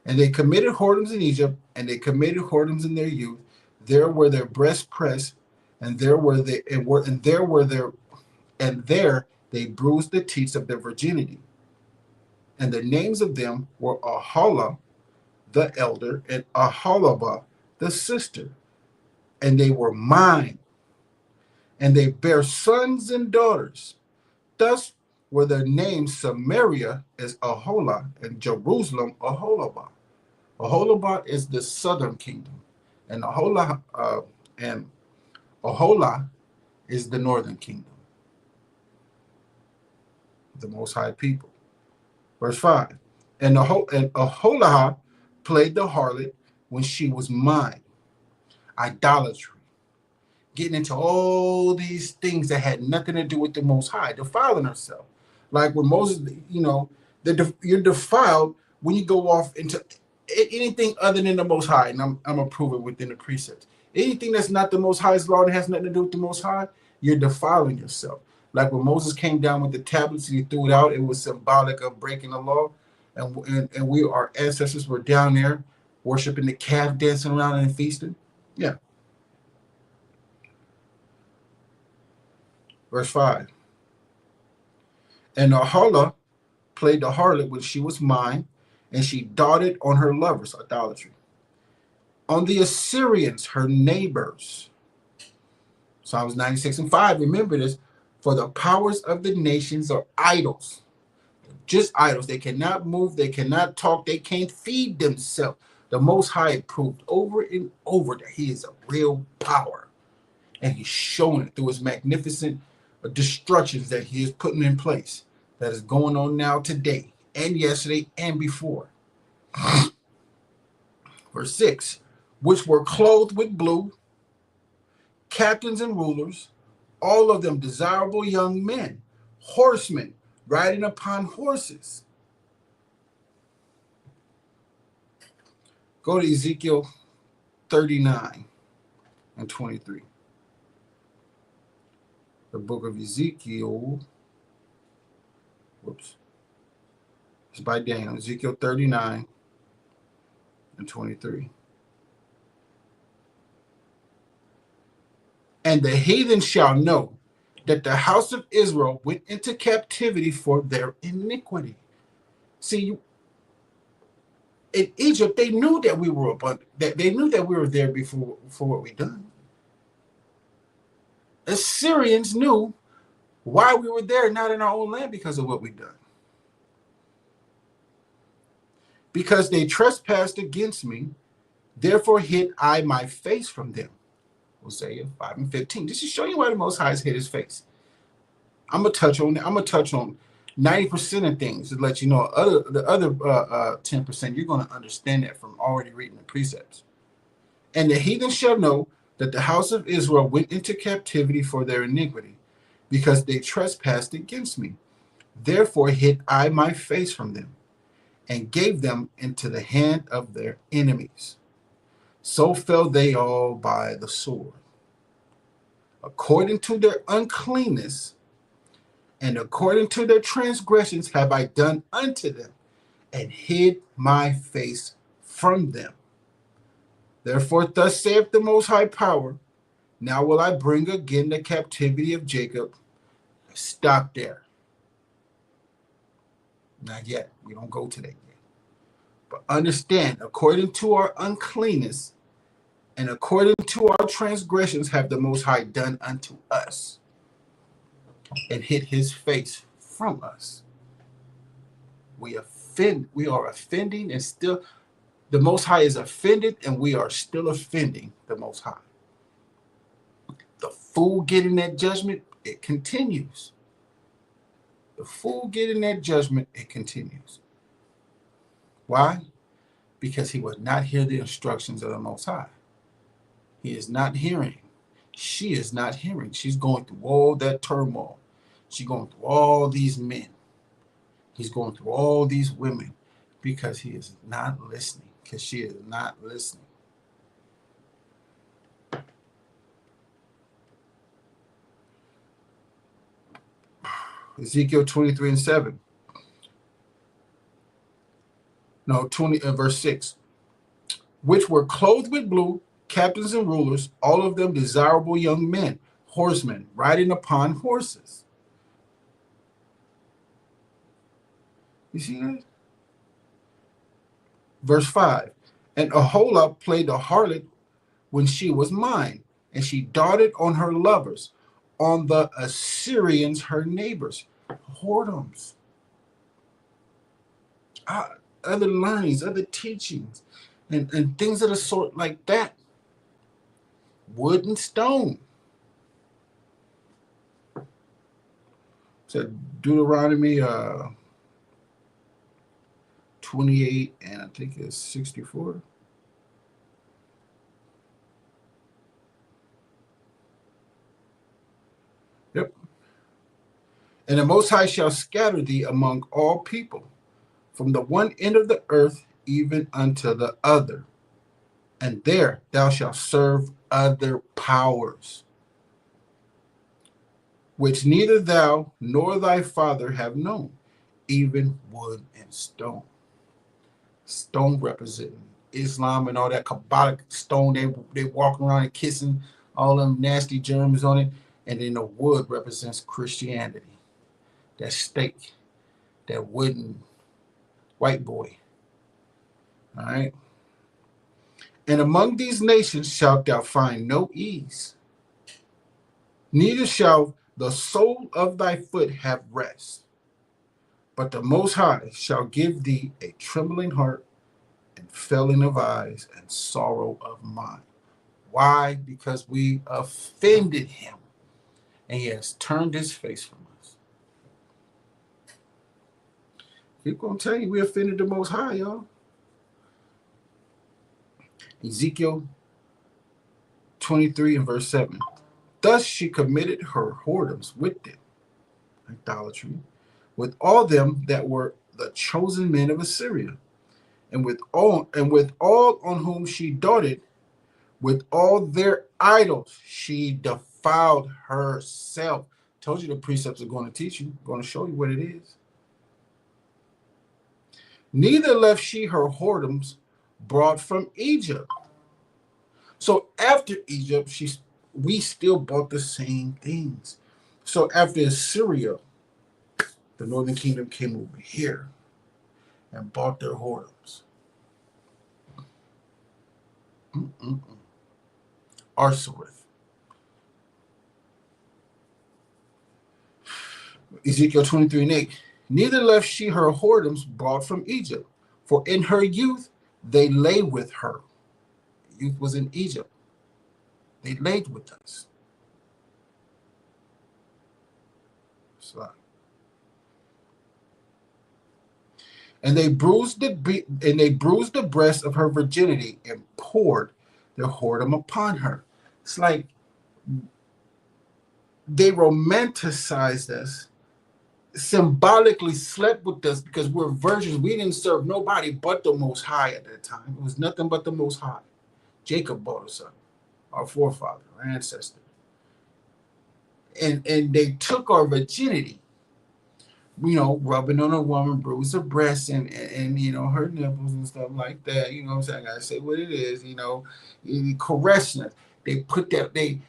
And they committed whoredoms in Egypt, and they committed whoredoms in their youth. There were their breasts pressed, and there they bruised the teats of their virginity. And the names of them were Aholah, the elder, and Aholabah, the sister. And they were mine, and they bare sons and daughters. Thus were their names Samaria as Aholah, and Jerusalem Aholabah. Aholabah is the southern kingdom, and Aholah is the northern kingdom. The Most High people. Verse 5. And Aholah played the harlot when she was mine. Idolatry. Getting into all these things that had nothing to do with the Most High, defiling herself. Like when Moses, you're defiled when you go off into anything other than the Most High, and I'm going to prove it within the precepts. Anything that's not the Most High's law and has nothing to do with the Most High, you're defiling yourself. Like when Moses came down with the tablets and he threw it out, it was symbolic of breaking the law. And our ancestors were down there worshiping the calf, dancing around and feasting. Yeah. Verse 5. And Aholah played the harlot when she was mine, and she doted on her lovers, idolatry. On the Assyrians, her neighbors. Psalms 96:5, remember this, for the powers of the nations are idols. Just idols. They cannot move, they cannot talk, they can't feed themselves. The Most High proved over and over that he is a real power. And he's showing it through his magnificent destructions that he is putting in place. That is going on now today, and yesterday, and before. Verse 6, which were clothed with blue, captains and rulers, all of them desirable young men, horsemen, riding upon horses. Go to Ezekiel 39 and 23. The book of Ezekiel, whoops, it's by Daniel, Ezekiel 39 and 23. And the heathen shall know that the house of Israel went into captivity for their iniquity. See, in Egypt, they knew that we were that they knew that we were there before for what we done. Assyrians knew why we were there, not in our own land, because of what we done. Because they trespassed against me, therefore hid I my face from them. Hosea 5 and 15. This is showing you why the Most High has hid his face. I'm gonna touch on 90% of things to let you know. The other 10%, you're gonna understand that from already reading the precepts. And the heathen shall know that the house of Israel went into captivity for their iniquity, because they trespassed against me. Therefore hid I my face from them, and gave them into the hand of their enemies. So fell they all by the sword. According to their uncleanness and according to their transgressions have I done unto them, and hid my face from them. Therefore thus saith the Most High Power, now will I bring again the captivity of Jacob. Stop there. Not yet. We don't go to that yet. But understand, according to our uncleanness and according to our transgressions have the Most High done unto us, and hid his face from us. We are offending, and still the Most High is offended, and we are still offending the Most High. The fool getting that judgment, it continues. The fool getting that judgment, it continues. Why? Because he would not hear the instructions of the Most High. He is not hearing. She is not hearing. She's going through all that turmoil. She's going through all these men. He's going through all these women, because he is not listening, because she is not listening. Ezekiel 23 and 7. No, 20 verse 6. Which were clothed with blue, captains and rulers, all of them desirable young men, horsemen, riding upon horses. You see that? Verse 5. And Aholah played the harlot when she was mine, and she darted on her lovers, on the Assyrians, her neighbors. Whoredoms. Other learnings, other teachings, and things of the sort like that. Wood and stone. So Deuteronomy 28 and I think it's 64. Yep. And the Most High shall scatter thee among all people, from the one end of the earth even unto the other. And there thou shalt serve other powers, which neither thou nor thy father have known, even wood and stone. Stone representing Islam and all that Kabbalic stone. They walk around and kissing all them nasty germs on it. And then the wood represents Christianity. That stake, that wooden white boy. All right. And among these nations shalt thou find no ease, neither shall the sole of thy foot have rest. But the Most High shall give thee a trembling heart, and failing of eyes, and sorrow of mind. Why? Because we offended him, and he has turned his face from us. He's going to tell you we offended the Most High, y'all. Ezekiel 23 and verse 7. Thus she committed her whoredoms with them, idolatry, with all them that were the chosen men of Assyria, and with all on whom she doted, with all their idols, she defiled herself. Told you the precepts are going to teach you, going to show you what it is. Neither left she her whoredoms brought from Egypt. So after Egypt, we still bought the same things. So after Assyria, the northern kingdom came over here and bought their whoredoms. Arsareth. Ezekiel 23 and 8. Neither left she her whoredoms brought from Egypt, for in her youth they lay with her. Youth was in Egypt. They laid with us. So, and they bruised the breast of her virginity and poured their whoredom upon her. It's like they romanticized us, symbolically slept with us because we're virgins. We didn't serve nobody but the Most High at that time. It was nothing but the Most High. Jacob brought us up, our forefather, our ancestor. And they took our virginity, rubbing on a woman, bruise her breasts and her nipples and stuff like that. You know what I'm saying? I gotta say what it is, caressing us. They put that, they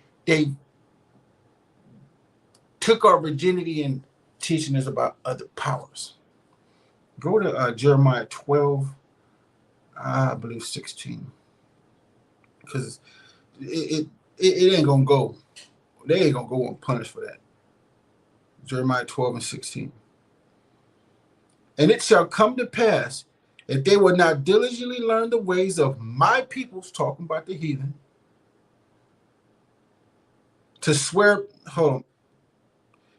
took our virginity and teaching us about other powers. Go to Jeremiah 12, I believe 16. Because it ain't gonna go. They ain't gonna go unpunished for that. Jeremiah 12 and 16. And it shall come to pass, if they will not diligently learn the ways of my peoples, talking about the heathen, to swear, hold on.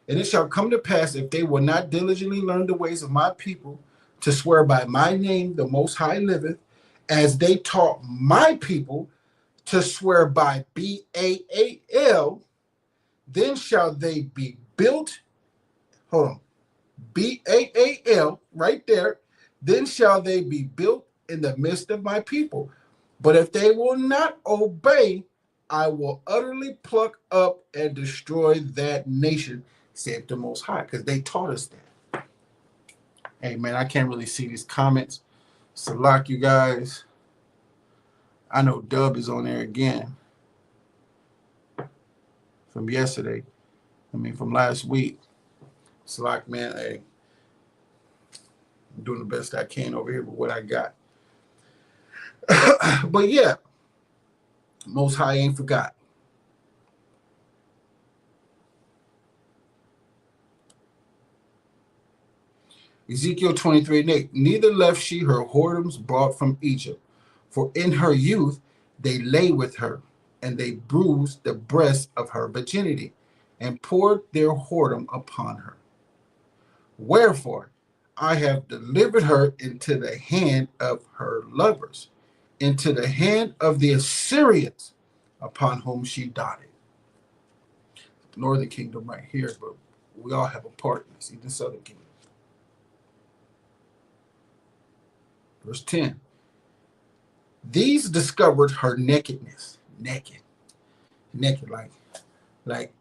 And it shall come to pass, if they will not diligently learn the ways of my people, to swear by my name, the Most High liveth, as they taught my people to swear by Baal, then shall they be built. Hold on. Baal, right there. Then shall they be built in the midst of my people. But if they will not obey, I will utterly pluck up and destroy that nation, saith the Most High, because they taught us that. Hey, man, I can't really see these comments. So, lock you guys. I know Dub is on there again from yesterday. From last week. So, like, man, hey, I'm doing the best I can over here with what I got. But yeah, Most High ain't forgot. Ezekiel 23 and 8. Neither left she her whoredoms brought from Egypt, for in her youth they lay with her, and they bruised the breast of her virginity, and poured their whoredom upon her. Wherefore I have delivered her into the hand of her lovers, into the hand of the Assyrians, upon whom she doted. The northern kingdom right here, but we all have a part in this, even the southern kingdom. Verse 10. These discovered her nakedness. Naked, like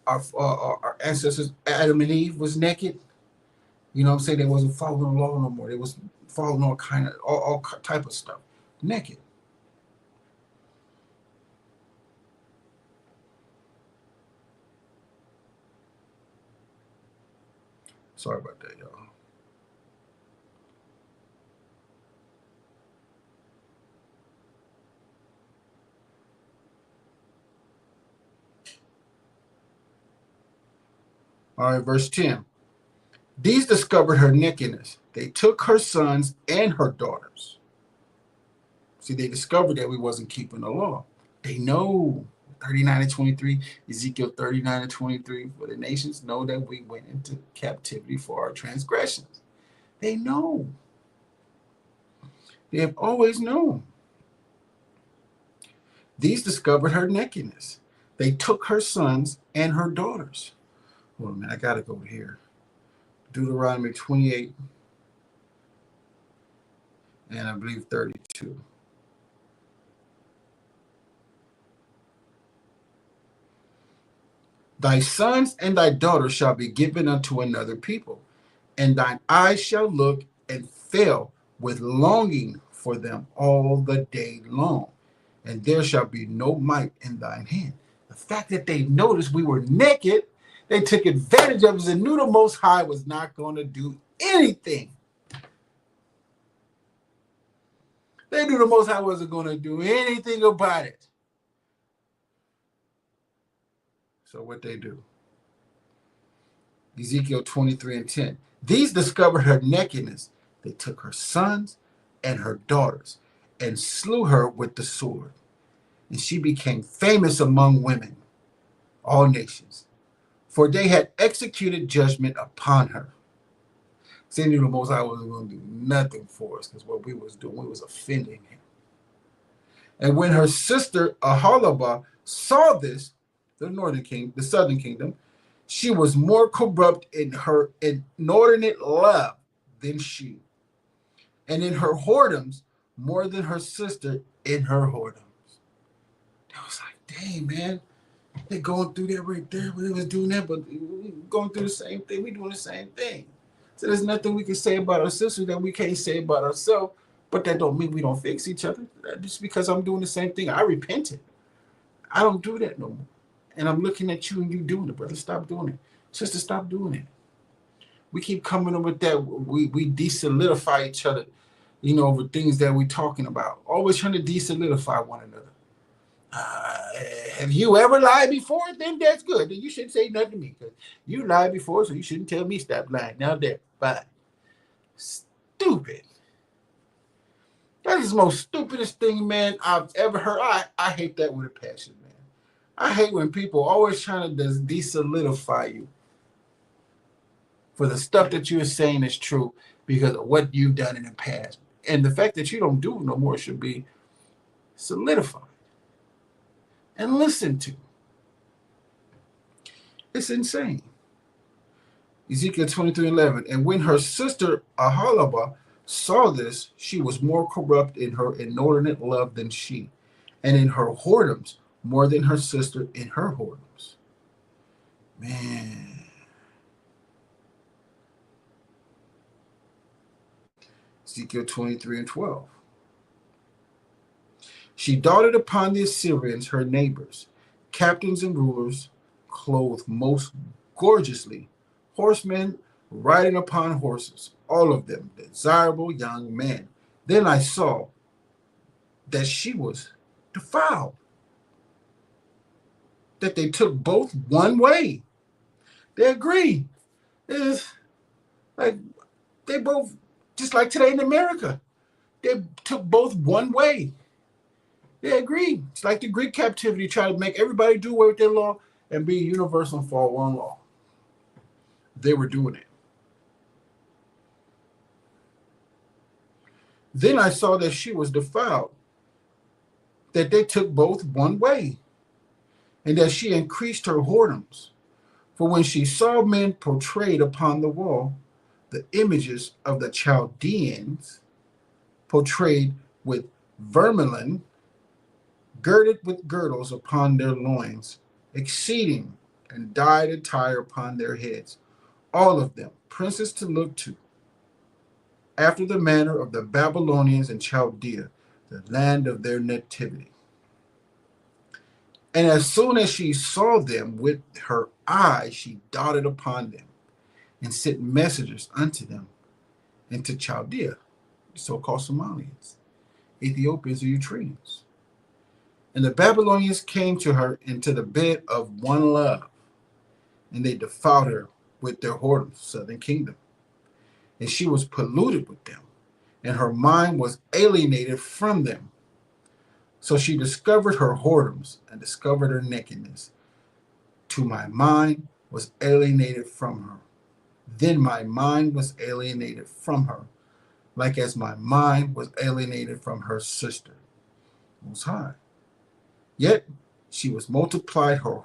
our ancestors, Adam and Eve, was naked. You know what I'm saying? They wasn't following the law no more. They was following all type of stuff. Naked. Sorry about that, y'all. All right, verse 10. These discovered her nakedness. They took her sons and her daughters. See, they discovered that we wasn't keeping the law. They know. 39 and 23, Ezekiel 39 and 23, for the nations know that we went into captivity for our transgressions. They know. They have always known. These discovered her nakedness. They took her sons and her daughters. Hold on, man, I gotta go here. Deuteronomy 28 and I believe 32. Thy sons and thy daughters shall be given unto another people, and thine eyes shall look and fail with longing for them all the day long, and there shall be no might in thine hand. The fact that they noticed we were naked, they took advantage of us and knew the Most High was not going to do anything. They knew the Most High wasn't going to do anything about it. So what they do? Ezekiel 23 and 10. These discovered her nakedness. They took her sons and her daughters and slew her with the sword. And she became famous among women, all nations, for they had executed judgment upon her. They knew the Most High wasn't going to do nothing for us because what we was doing, we was offending him. And when her sister Aholibah saw this, the southern kingdom, she was more corrupt in her inordinate love than she, and in her whoredoms more than her sister in her whoredoms. I was like, dang, man, they going through that right there. They was doing that, but we going through the same thing. We doing the same thing. So there's nothing we can say about our sister that we can't say about ourselves, but that don't mean we don't fix each other. Just because I'm doing the same thing, I repented. I don't do that no more. And I'm looking at you and you doing it, brother. Stop doing it. Sister, stop doing it. We keep coming up with that. We desolidify each other, over things that we're talking about. Always trying to desolidify one another. Have you ever lied before? Then that's good. Then you shouldn't say nothing to me because you lied before, so you shouldn't tell me stop lying. Now there, bye. Stupid. That is the most stupidest thing, man, I've ever heard. I hate that with a passion, man. I hate when people always trying to desolidify you for the stuff that you're saying is true because of what you've done in the past. And the fact that you don't do it no more should be solidified and listened to. It's insane. Ezekiel 23:11. And when her sister Aholibah saw this, she was more corrupt in her inordinate love than she, and in her whoredoms more than her sister in her whoredoms. Man. Ezekiel 23:12. She doted upon the Assyrians, her neighbors, captains and rulers, clothed most gorgeously, horsemen riding upon horses, all of them desirable young men. Then I saw that she was defiled, that they took both one way. They agree. It's like they both, just like today in America, they took both one way. They agree. It's like the Greek captivity, try to make everybody do away with their law and be universal and follow one law. They were doing it. Then I saw that she was defiled, that they took both one way, and that she increased her whoredoms. For when she saw men portrayed upon the wall, the images of the Chaldeans, portrayed with vermilion, girded with girdles upon their loins, exceeding and dyed attire upon their heads, all of them princes to look to, after the manner of the Babylonians and Chaldea, the land of their nativity. And as soon as she saw them with her eyes, she darted upon them and sent messengers unto them into Chaldea, the so-called Somalians, Ethiopians, or Eritreans. And the Babylonians came to her into the bed of one love, and they defiled her with their whoredoms, southern kingdom. And she was polluted with them, and her mind was alienated from them. So she discovered her whoredoms and discovered her nakedness. To my mind was alienated from her. Then my mind was alienated from her, like as my mind was alienated from her sister. Most High. Yet she was multiplied her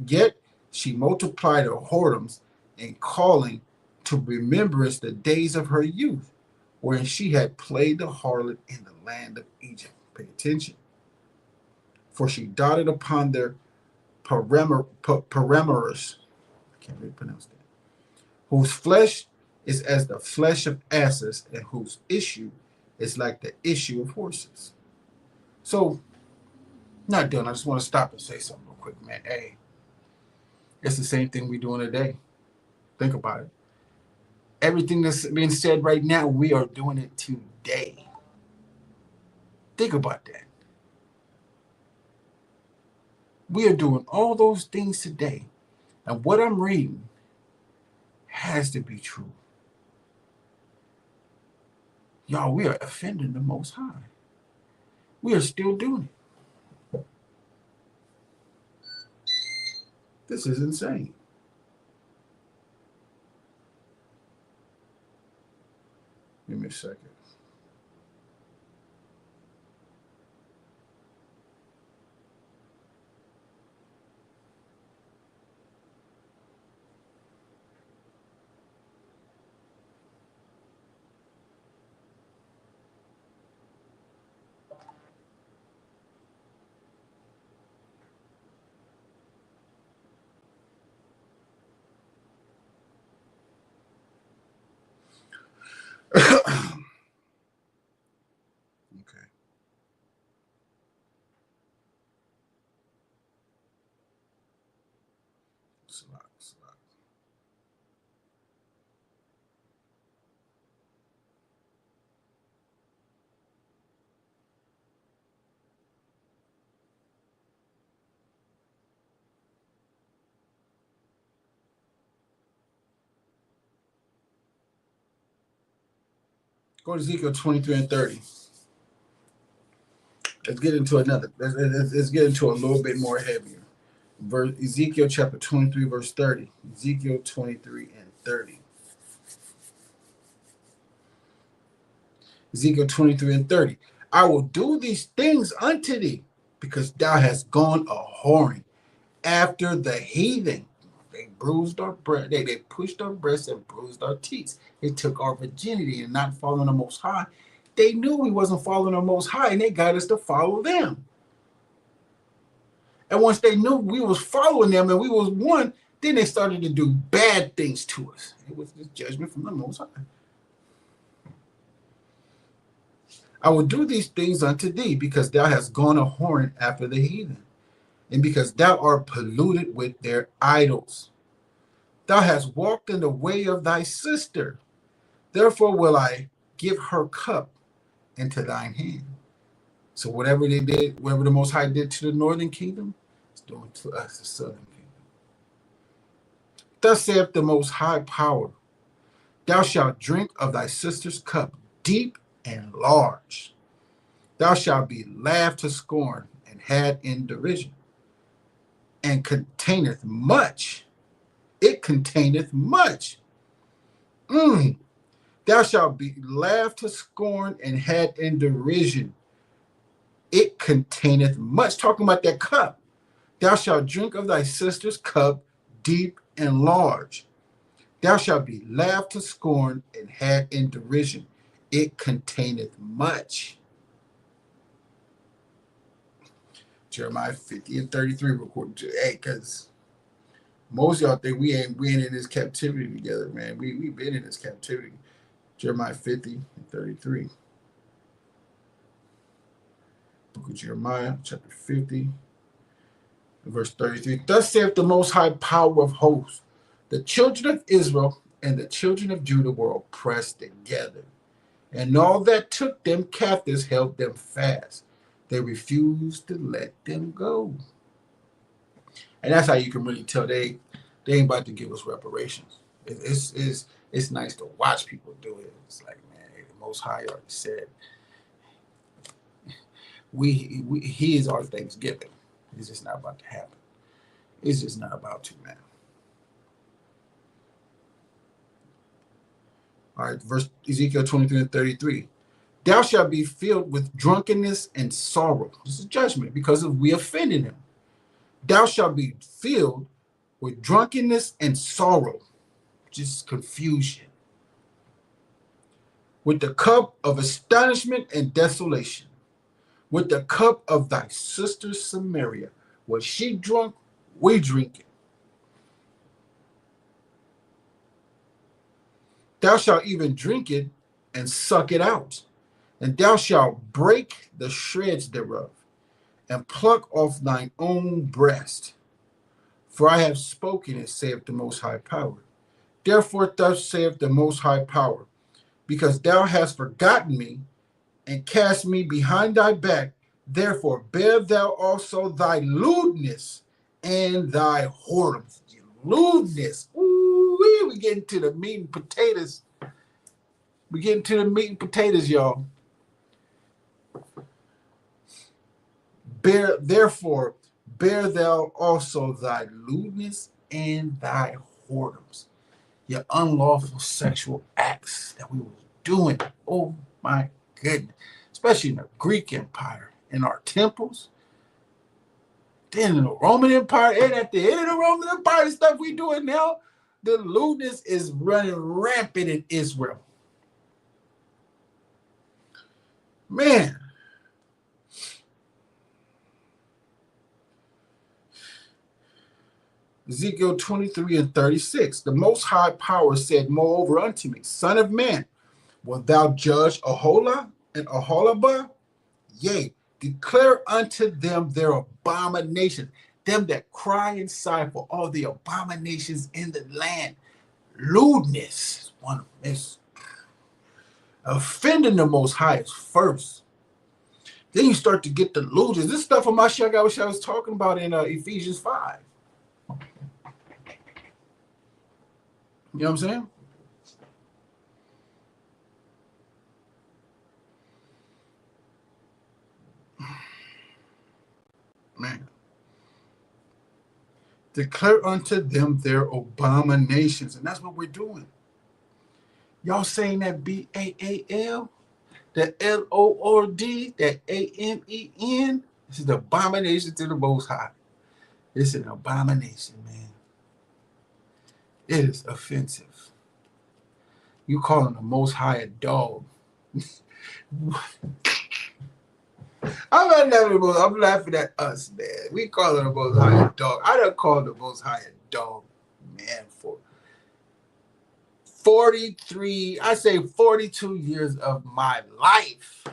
yet she multiplied her whoredoms and calling to remembrance the days of her youth, wherein she had played the harlot in the land of Egypt. Pay attention. For she dotted upon their parameters, I can't really pronounce that, whose flesh is as the flesh of asses, and whose issue is like the issue of horses. So, not done. I just want to stop and say something real quick, man. Hey, it's the same thing we're doing today. Think about it. Everything that's being said right now, we are doing it today. Think about that. We are doing all those things today. And what I'm reading has to be true. Y'all, we are offending the Most High. We are still doing it. This is insane. Give me a second. Okay. Slack. Go to Ezekiel 23 and 30. Let's get into another. Let's get into a little bit more heavier. Ezekiel chapter 23, verse 30. Ezekiel 23 and 30. Ezekiel 23 and 30. I will do these things unto thee, because thou hast gone a whoring after the heathen. They bruised our breast, they pushed our breasts and bruised our teats. They took our virginity and not following the Most High. They knew we wasn't following the Most High, and they got us to follow them. And once they knew we was following them and we was one, then they started to do bad things to us. It was just judgment from the Most High. I will do these things unto thee, because thou hast gone a whoring after the heathen, and because thou art polluted with their idols. Thou hast walked in the way of thy sister. Therefore will I give her cup into thine hand. So whatever they did, whatever the Most High did to the northern kingdom, it's doing to us, the southern kingdom. Thus saith the Most High Power, thou shalt drink of thy sister's cup deep and large. Thou shalt be laughed to scorn and had in derision, and containeth much. It containeth much. Thou shalt be laughed to scorn and had in derision. It containeth much. Talking about that cup. Thou shalt drink of thy sister's cup deep and large. Thou shalt be laughed to scorn and had in derision. It containeth much. Jeremiah 50 and 33 recording to, hey, because most of y'all think we ain't in this captivity together, man. We've been in this captivity. Jeremiah 50 and 33. Book of Jeremiah, chapter 50, verse 33. Thus saith the Most High Power of hosts, the children of Israel and the children of Judah were oppressed together, and all that took them captives held them fast. They refused to let them go. And that's how you can really tell they ain't about to give us reparations. It's nice to watch people do it. It's like, man, the Most High already said he is our Thanksgiving. It's just not about to happen. It's just not about to, man. All right, verse Ezekiel 23 and 33. Thou shalt be filled with drunkenness and sorrow. This is judgment because of we offended him. Thou shalt be filled with drunkenness and sorrow, just confusion, with the cup of astonishment and desolation, with the cup of thy sister Samaria. What she drunk, we drink it. Thou shalt even drink it and suck it out, and thou shalt break the shreds thereof, and pluck off thine own breast. For I have spoken it, saith the Most High Power. Therefore thus saith the Most High Power, because thou hast forgotten me, and cast me behind thy back, therefore bear thou also thy lewdness and thy whoredoms. Lewdness. Ooh, we getting to the meat and potatoes. We getting to the meat and potatoes, y'all. Therefore, bear thou also thy lewdness and thy whoredoms, your unlawful sexual acts that we were doing. Oh my goodness. Especially in the Greek Empire, in our temples, then in the Roman Empire, and at the end of the Roman Empire, the stuff we doing now, the lewdness is running rampant in Israel. Man. Ezekiel 23 and 36. The Most High Power said moreover unto me, Son of man, wilt thou judge Aholah and Aholabah? Yea, declare unto them their abomination, them that cry and sigh for all the abominations in the land. Lewdness, one of this. Offending the Most High is first. Then you start to get the lewdness. This stuff on my shag I was talking about in Ephesians 5. You know what I'm saying? Man. Declare unto them their abominations. And that's what we're doing. Y'all saying that B-A-A-L, that L-O-R-D, that A-M-E-N. This is the abomination to the Most High. It's an abomination, man. It is offensive. You calling the Most High a dog. I'm laughing at us, man. We calling the Most High a dog. I done called the Most High a dog, man, for 43, I say 42 years of my life.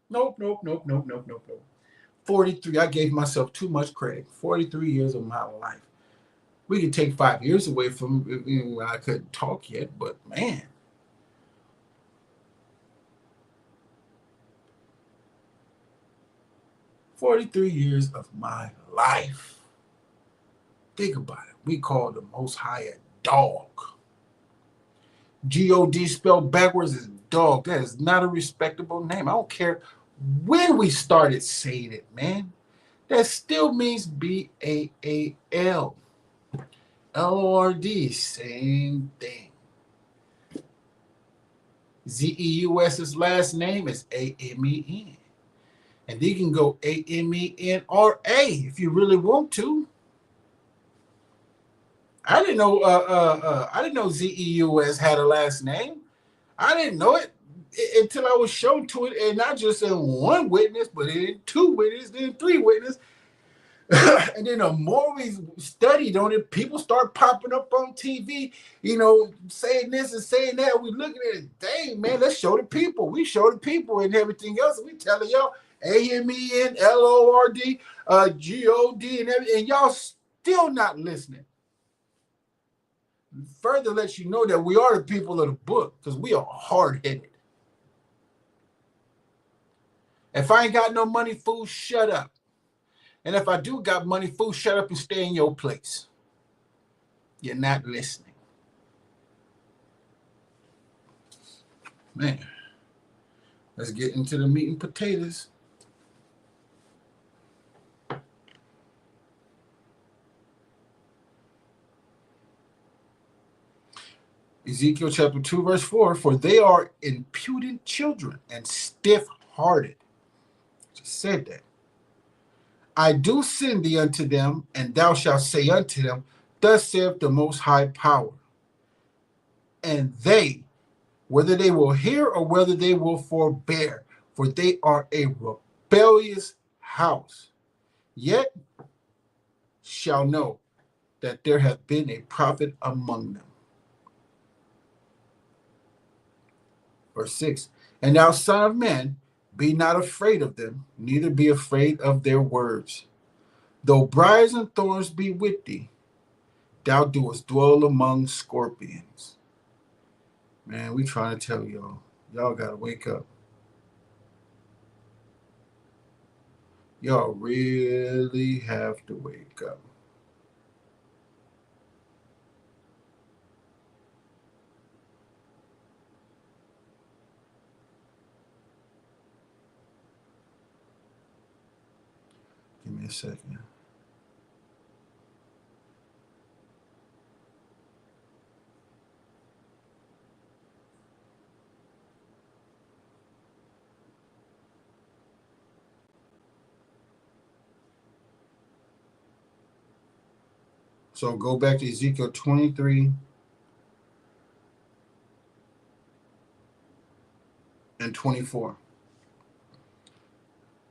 Nope. 43, I gave myself too much credit. 43 years of my life. We could take 5 years away from when I couldn't talk yet, but man. "43 years of my life." Think about it. We call the Most High a dog. G-O-D spelled backwards is dog. That is not a respectable name. I don't care when we started saying it, man. That still means B-A-A-L. L-O-R-D, same thing. Z-E-U-S's last name is A-M-E-N. And you can go A-M-E-N or A if you really want to. I didn't know Z-E-U-S had a last name. I didn't know it until I was shown to it, and not just in one witness, but in two witnesses, then three witnesses. And then the more we studied on it, people start popping up on TV, saying this and saying that. We looking at it, dang, man, let's show the people. We show the people and everything else. We telling y'all A-M-E-N, L-O-R-D, G-O-D, and everything, and y'all still not listening. Further lets you know that we are the people of the book, because we are hard-headed. If I ain't got no money, fool, shut up. And if I do got money, fool, shut up and stay in your place. You're not listening. Man, let's get into the meat and potatoes. Ezekiel chapter 2, verse 4, for they are impudent children and stiff-hearted. Just said that. I do send thee unto them, and thou shalt say unto them, thus saith the Most High Power. And they, whether they will hear or whether they will forbear, for they are a rebellious house, yet shall know that there hath been a prophet among them. Verse 6, and thou son of man, be not afraid of them, neither be afraid of their words. Though briars and thorns be with thee, thou doest dwell among scorpions. Man, we trying to tell y'all. Y'all got to wake up. Y'all really have to wake up. Give me a second. So go back to Ezekiel 23 and 24.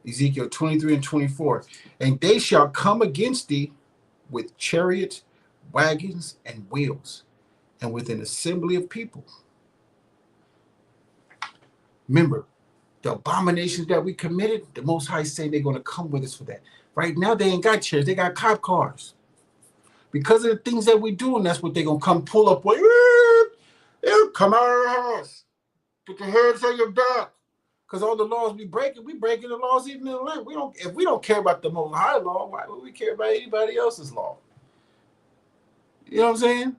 Ezekiel 23 and 24. And they shall come against thee with chariots, wagons, and wheels, and with an assembly of people. Remember, the abominations that we committed, the Most High say they're going to come with us for that. Right now, they ain't got chairs. They got cop cars. Because of the things that we do, and that's what they're going to come pull up with. Come out of our house. Put your hands on your back. Because all the laws we breaking the laws even in the land. If we don't care about the Most High law, why would we care about anybody else's law? You know what I'm saying?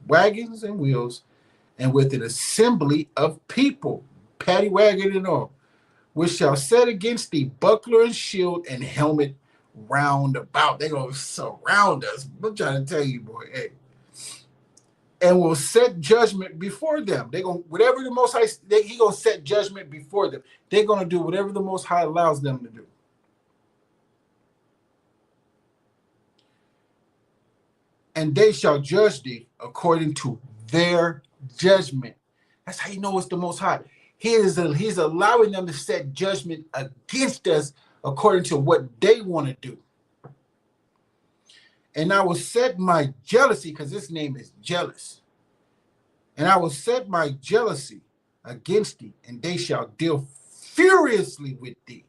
Wagons and wheels, and with an assembly of people, paddy wagon and all, which shall set against thee buckler and shield and helmet round about. They're going to surround us. I'm trying to tell you, boy, hey. And will set judgment before them. They're going to, whatever the Most High, he going to set judgment before them. They're going to do whatever the Most High allows them to do. And they shall judge thee according to their judgment. That's how you know it's the Most High. He's allowing them to set judgment against us according to what they want to do. And I will set my jealousy, because his name is jealous. And I will set my jealousy against thee, and they shall deal furiously with thee.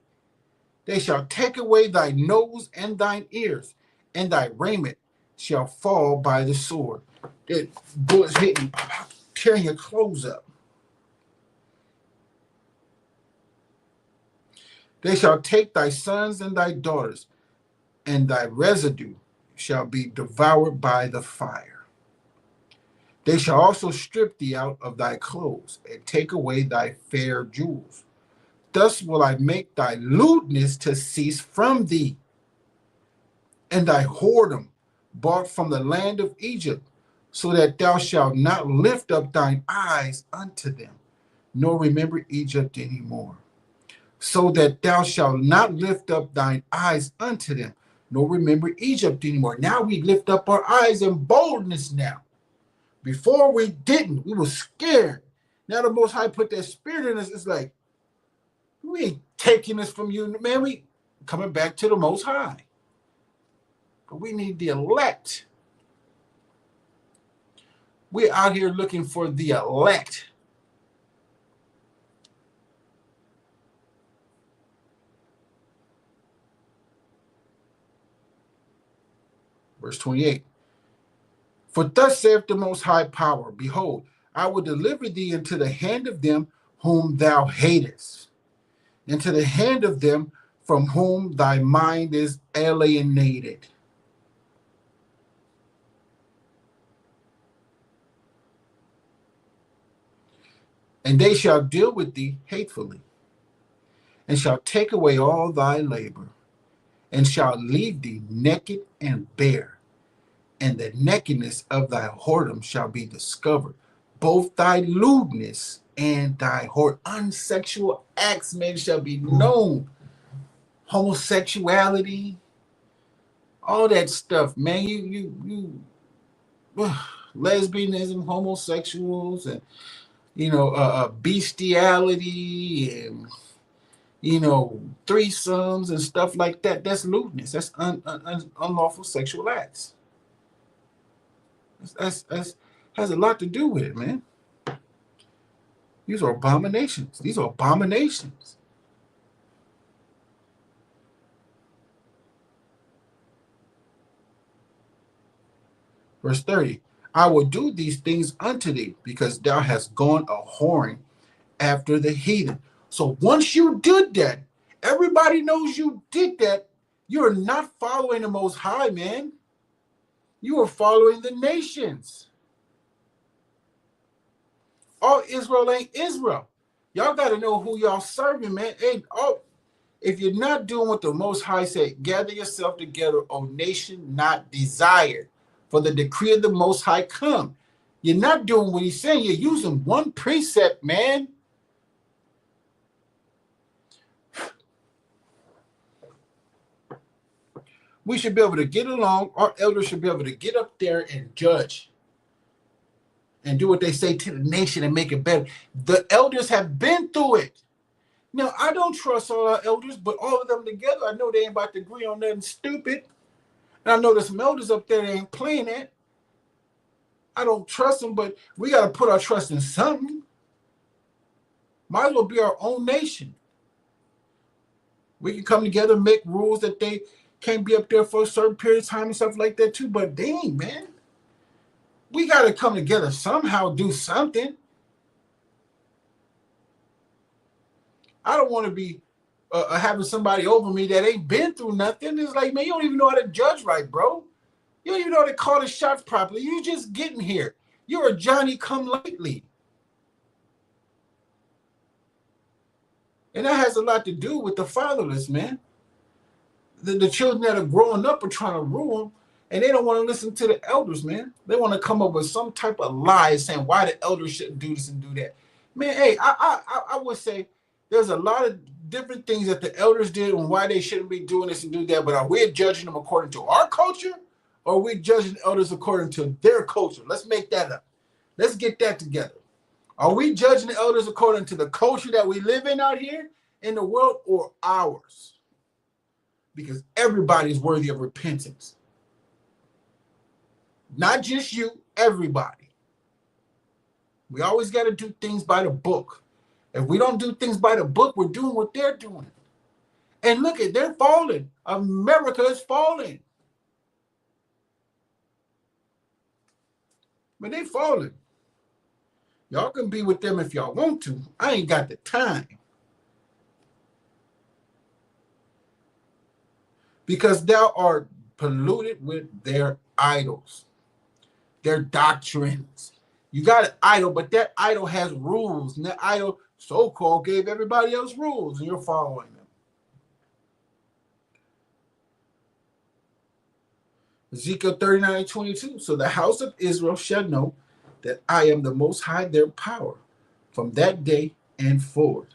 They shall take away thy nose and thine ears, and thy raiment shall fall by the sword. The bullets hitting, tearing your clothes up. They shall take thy sons and thy daughters, and thy residue shall be devoured by the fire. They shall also strip thee out of thy clothes, and take away thy fair jewels. Thus will I make thy lewdness to cease from thee, and thy whoredom bought from the land of Egypt, so that thou shalt not lift up thine eyes unto them, nor remember Egypt any more. So that thou shalt not lift up thine eyes unto them, nor remember Egypt anymore. Now we lift up our eyes in boldness now. Before we didn't. We were scared. Now the Most High put that spirit in us. It's like, we ain't taking this from you, man. We coming back to the Most High. But we need the elect. We're out here looking for the elect. Verse 28. For thus saith the Most High Power, behold, I will deliver thee into the hand of them whom thou hatest, into the hand of them from whom thy mind is alienated. And they shall deal with thee hatefully, and shall take away all thy labor, and shall leave thee naked and bare, and the nakedness of thy whoredom shall be discovered, both thy lewdness and thy unsexual acts, man, shall be known. Homosexuality, all that stuff, man. Lesbianism, homosexuals, and bestiality, and threesomes and stuff like that. That's lewdness. That's unlawful sexual acts. That's has a lot to do with it, man. These are abominations. These are abominations. Verse 30, I will do these things unto thee, because thou hast gone a whoring after the heathen. So once you did that, everybody knows you did that. You're not following the Most High, man. You are following the nations. All Israel ain't Israel. Y'all got to know who y'all serving, man. If you're not doing what the Most High said, gather yourself together, O nation not desired, for the decree of the Most High come. You're not doing what he's saying. You're using one precept, man. We should be able to get along. Our elders should be able to get up there and judge and do what they say to the nation and make it better. The elders have been through it. Now, I don't trust all our elders, but all of them together, I know they ain't about to agree on nothing stupid. And I know there's some elders up there that ain't playing it. I don't trust them, but we got to put our trust in something. Might as well be our own nation. We can come together and make rules that they can't be up there for a certain period of time and stuff like that too. But dang, man, we got to come together somehow, do something. I don't want to be having somebody over me that ain't been through nothing. It's like, man, you don't even know how to judge right, bro. You don't even know how to call the shots properly. You just getting here. You're a Johnny come lately. And that has a lot to do with the fatherless, man. The children that are growing up are trying to rule them, and they don't want to listen to the elders, man. They want to come up with some type of lie saying why the elders shouldn't do this and do that. Man, hey, I would say there's a lot of different things that the elders did and why they shouldn't be doing this and do that, but are we judging them according to our culture, or are we judging elders according to their culture? Let's make that up. Let's get that together. Are we judging the elders according to the culture that we live in out here in the world, or ours? Because everybody is worthy of repentance. Not just you, everybody. We always got to do things by the book. If we don't do things by the book, we're doing what they're doing. And look at, they're falling. America is falling. But they falling. Y'all can be with them if y'all want to. I ain't got the time. Because thou art polluted with their idols, their doctrines. You got an idol, but that idol has rules. And that idol, so-called, gave everybody else rules, and you're following them. Ezekiel 39:22. So the house of Israel shall know that I am the Most High, their power, from that day and forward.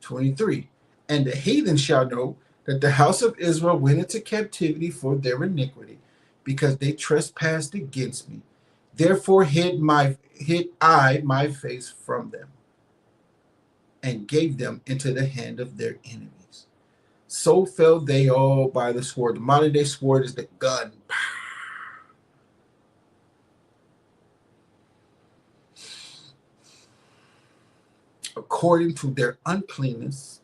23. And the heathen shall know that the house of Israel went into captivity for their iniquity, because they trespassed against me. Therefore hid I my face from them, and gave them into the hand of their enemies. So fell they all by the sword. The modern day sword is the gun. According to their uncleanness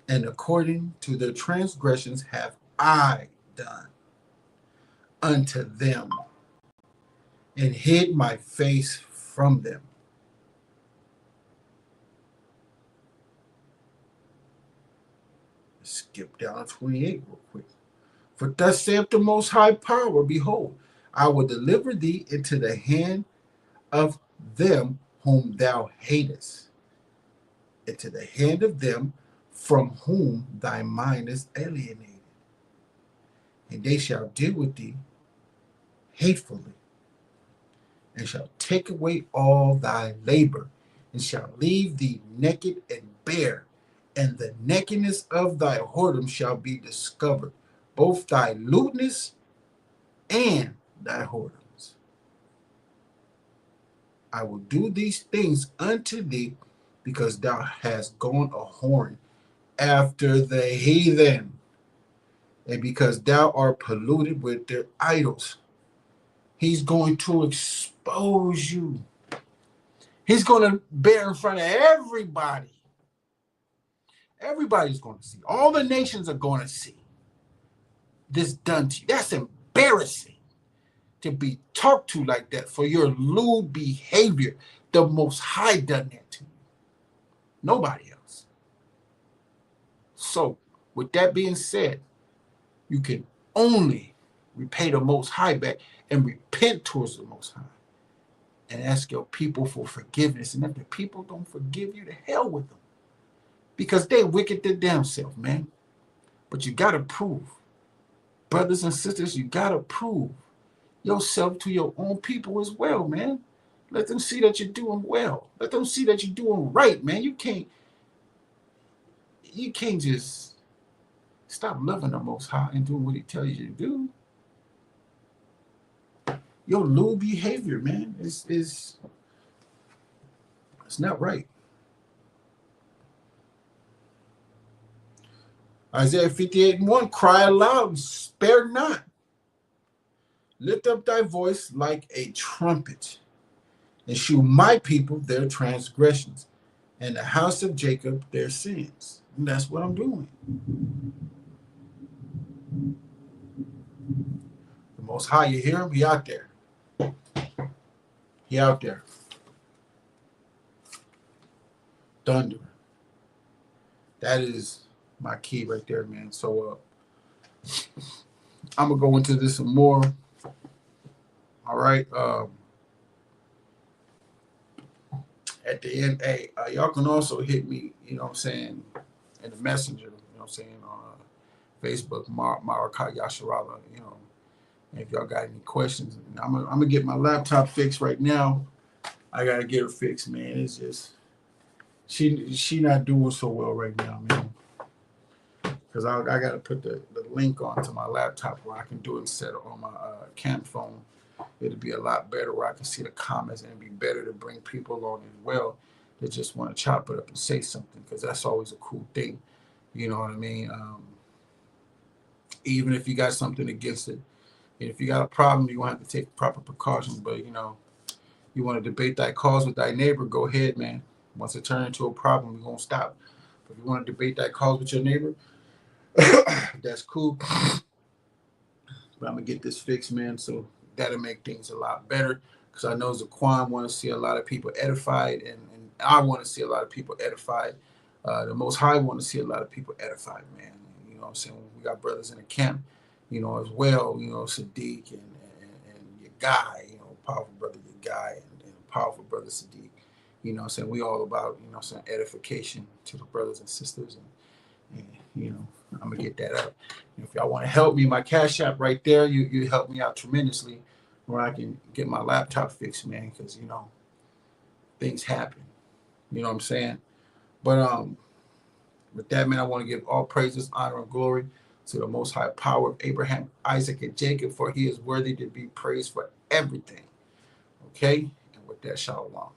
and according to their transgressions have I done unto them, and hid my face from them. Skip down to 28 real quick. For thus saith the Most High Power, behold, I will deliver thee into the hand of them whom thou hatest, into the hand of them from whom thy mind is alienated. and they shall deal with thee hatefully, and shall take away all thy labor, and shall leave thee naked and bare, and the nakedness of thy whoredom shall be discovered, both thy lewdness and thy whoredoms. I will do these things unto thee, because thou hast gone a whoring after the heathen, and because thou art polluted with their idols. He's going to expose you. He's going to bear in front of everybody. Everybody's going to see. All the nations are going to see this done to you. That's embarrassing to be talked to like that for your lewd behavior. The Most High done that to you. Nobody else. So, with that being said, you can only repay the Most High back and repent towards the Most High and ask your people for forgiveness. And if the people don't forgive you, to hell with them, because they wicked their damn self, man. But you got to prove, brothers and sisters, you got to prove yourself to your own people as well, man. Let them see that you're doing well. Let them see that you're doing right, man. You can't just stop loving the Most High and doing what he tells you to do. Your lewd behavior, man, is it's not right. Isaiah 58:1, cry aloud and spare not. Lift up thy voice like a trumpet, and shew my people their transgressions, and the house of Jacob their sins. And that's what I'm doing. The Most High, you hear him? He out there. He out there. Thunder. That is my key right there, man. So I'm going to go into this some more. All right. At the end, hey, y'all can also hit me, you know what I'm saying, in the messenger, you know what I'm saying, on Facebook, Marakai Yasharala, you know. And if y'all got any questions, I'm gonna get my laptop fixed right now. I gotta get her fixed, man. It's just she not doing so well right now, man. Because I gotta put the link onto my laptop where I can do it instead of on my cam phone. It'll be a lot better where I can see the comments, and it'd be better to bring people on as well that just want to chop it up and say something, because that's always a cool thing. You know what I mean? Even if you got something against it, and if you got a problem, you want to have to take proper precautions. But, you know, you want to debate thy cause with thy neighbor, go ahead, man. Once it turns into a problem, you're going to stop. But if you want to debate thy cause with your neighbor, that's cool. But I'm going to get this fixed, man, so that'll make things a lot better, because I know Zaquan want to see a lot of people edified, and I want to see a lot of people edified. The Most High want to see a lot of people edified, man. You know what I'm saying? We got brothers in the camp, you know, as well, you know, Sadiq and your guy, you know, powerful brother, your guy, and powerful brother Sadiq. You know what I'm saying? We all about, you know what I'm saying, edification to the brothers and sisters. And you know, I'm gonna get that up. And if y'all want to help me, my Cash App right there, you help me out tremendously, where I can get my laptop fixed, man, because, you know, things happen. You know what I'm saying? But with that, man, I want to give all praises, honor, and glory to the Most High power of Abraham, Isaac, and Jacob, for he is worthy to be praised for everything. Okay? And with that, shalom.